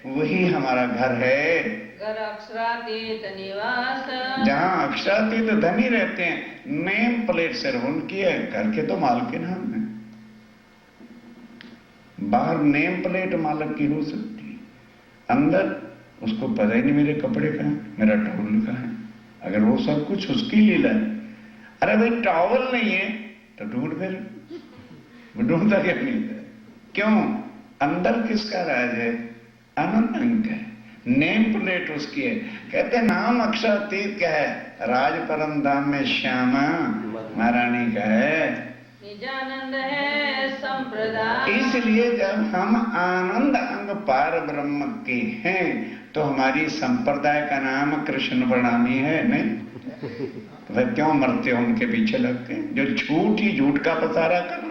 वही हमारा घर है। घर अक्षरातीत निवास। जहां अक्षरातीत धनी रहते हैं, नेम प्लेट से उनकी है, घर के तो मालकिन हम हैं। बाहर नेम प्लेट मालक की हो सकती है, अंदर उसको पता ही नहीं मेरे कपड़े कहाँ, मेरा टॉवल कहाँ है। अगर वो सब कुछ उसकी लीला है। अरे भाई टॉवल नहीं है तो ढूंढ, फिर वो ढूंढता क्या नहीं था? क्यों? अंदर किसका राज है? अनंत है। नेम प्लेट उसकी है। कहते नाम अक्षरातीत का है, राज परम धाम में श्यामा महारानी का है। निजानंद है संप्रदाय। इसलिए जब हम आनंद अंग पार ब्रह्म के हैं तो हमारी संप्रदाय का नाम कृष्ण प्रणामी है। नहीं वह क्यों मरते हो उनके पीछे लग के, जो झूठ ही झूठ का पसारा कर।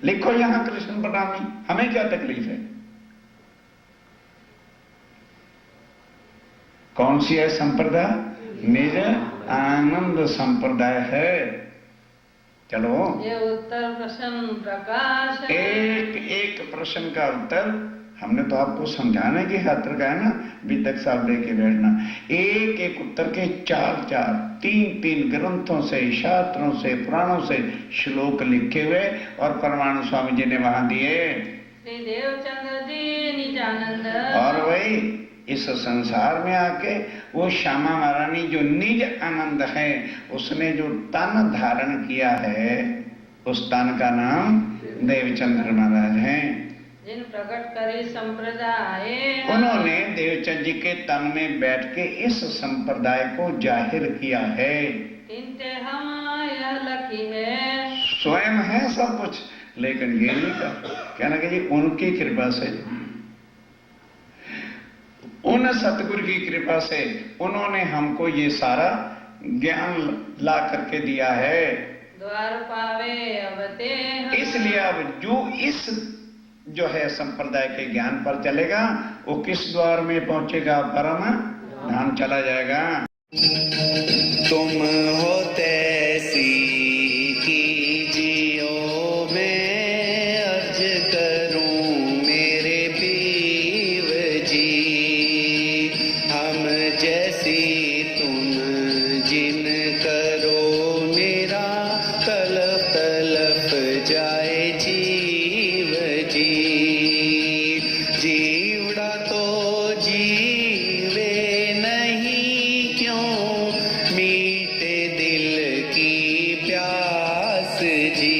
लिखो यहां कृष्ण प्रणामी, हमें क्या तकलीफ है? कौन सी है संप्रदाय? निज आनंद संप्रदाय है। चलो ये उत्तर प्रश्न प्रकाश है। एक एक प्रश्न का उत्तर हमने तो आपको समझाने की खातिर कहा है ना, वितक साहब लेके बैठना। एक एक उत्तर के चार चार, तीन तीन ग्रंथों से, शास्त्रों से, पुराणों से श्लोक लिखे हुए और परमाणु स्वामी जी ने वहां दिए। श्री देवचंद्र जी निजानंद। और वही इस संसार में आके वो श्यामा महारानी जो निज आनंद है, उसने जो तन धारण किया है, उस तन का नाम देवचंद्र महाराज हैं। जिन प्रकट करी संप्रदाय। उन्होंने देवचंद जी के तन में बैठ के इस संप्रदाय को जाहिर किया है। तिनते हम यह लकी है। स्वयं है सब कुछ, लेकिन ये नहीं का कहना कि जी उनकी कृपा से, उन सतगुरु की कृपा से उन्होंने हमको ये सारा ज्ञान ला करके दिया है। द्वार पावे अवते। इसलिए अब जो इस जो है संप्रदाय के ज्ञान पर चलेगा वो किस द्वार में पहुंचेगा? परम धाम चला जाएगा। तुम हो तैसी कीजियो, मैं अर्ज करूं मेरे पीव जी। हम जैसी तुम जिन करो, मेरा तलफ तलफ जाए जीव जी। जीवड़ा तो जीवे नहीं क्यों, मीटे दिल की प्यास जी।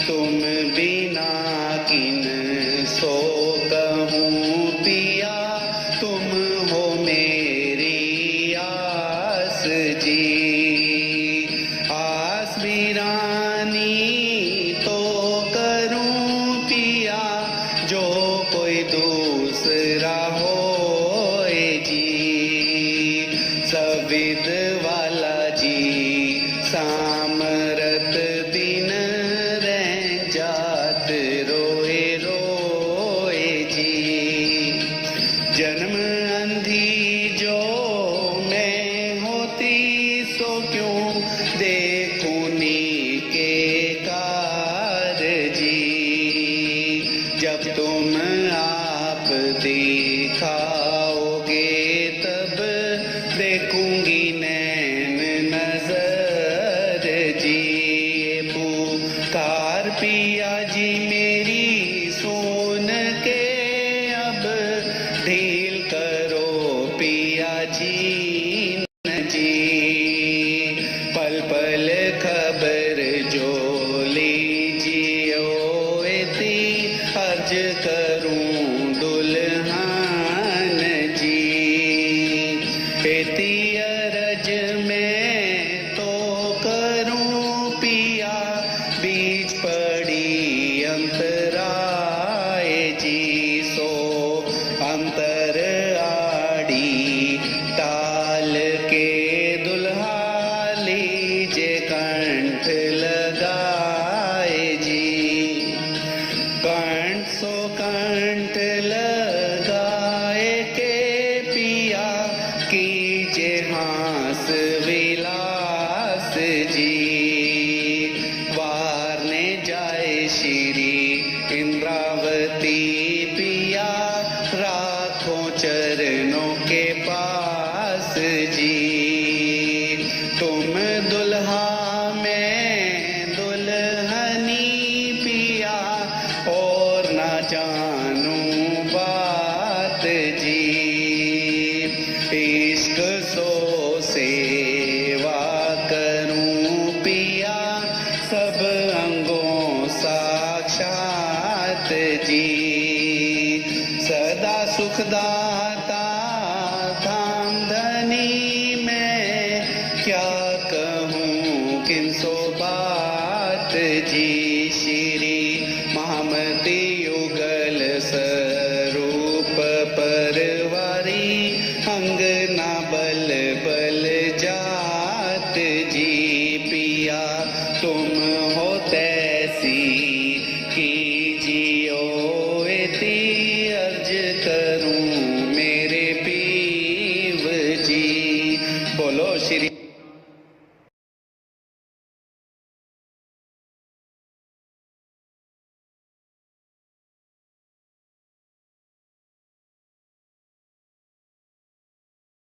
तुम बिना किन सो कहूँ पिया, तुम हो मेरी आस जी। आस बिरानी तो करूं पिया, जो कोई दूसरा होए जी। सविद वाला जी सामरत दिन रह जात रोए रोए जी। जन्म अंधी जो मैं होती, सो क्यों देखूं नी के कार जी। जब तुम आप दिखाओगे तब देखूंगी नैन नजर जी। पुकार पिया राज करूं दुल्हन जी। एती अरज में तो करूं पिया, बीच पड़ी अंतराय जी। सो अंतर आड़ी टाल के दुल्हा लीजे कंठ लगाए जी। कंठ सो कंठ लगाए के पिया, कीजे हास विलास जी। वारने जाए श्री इंद्रावती पिया, राखो चरणों के पास जी। तुम दुल्हा में दुल्हनी पिया, और ना जानू बात जी। इश्क सो सेवा करूं पिया, सब अंगों साक्षात जी। सदा सुखदाता धाम धनी में, क्या कहूँ किन सो बात जी। श्री महामती युगल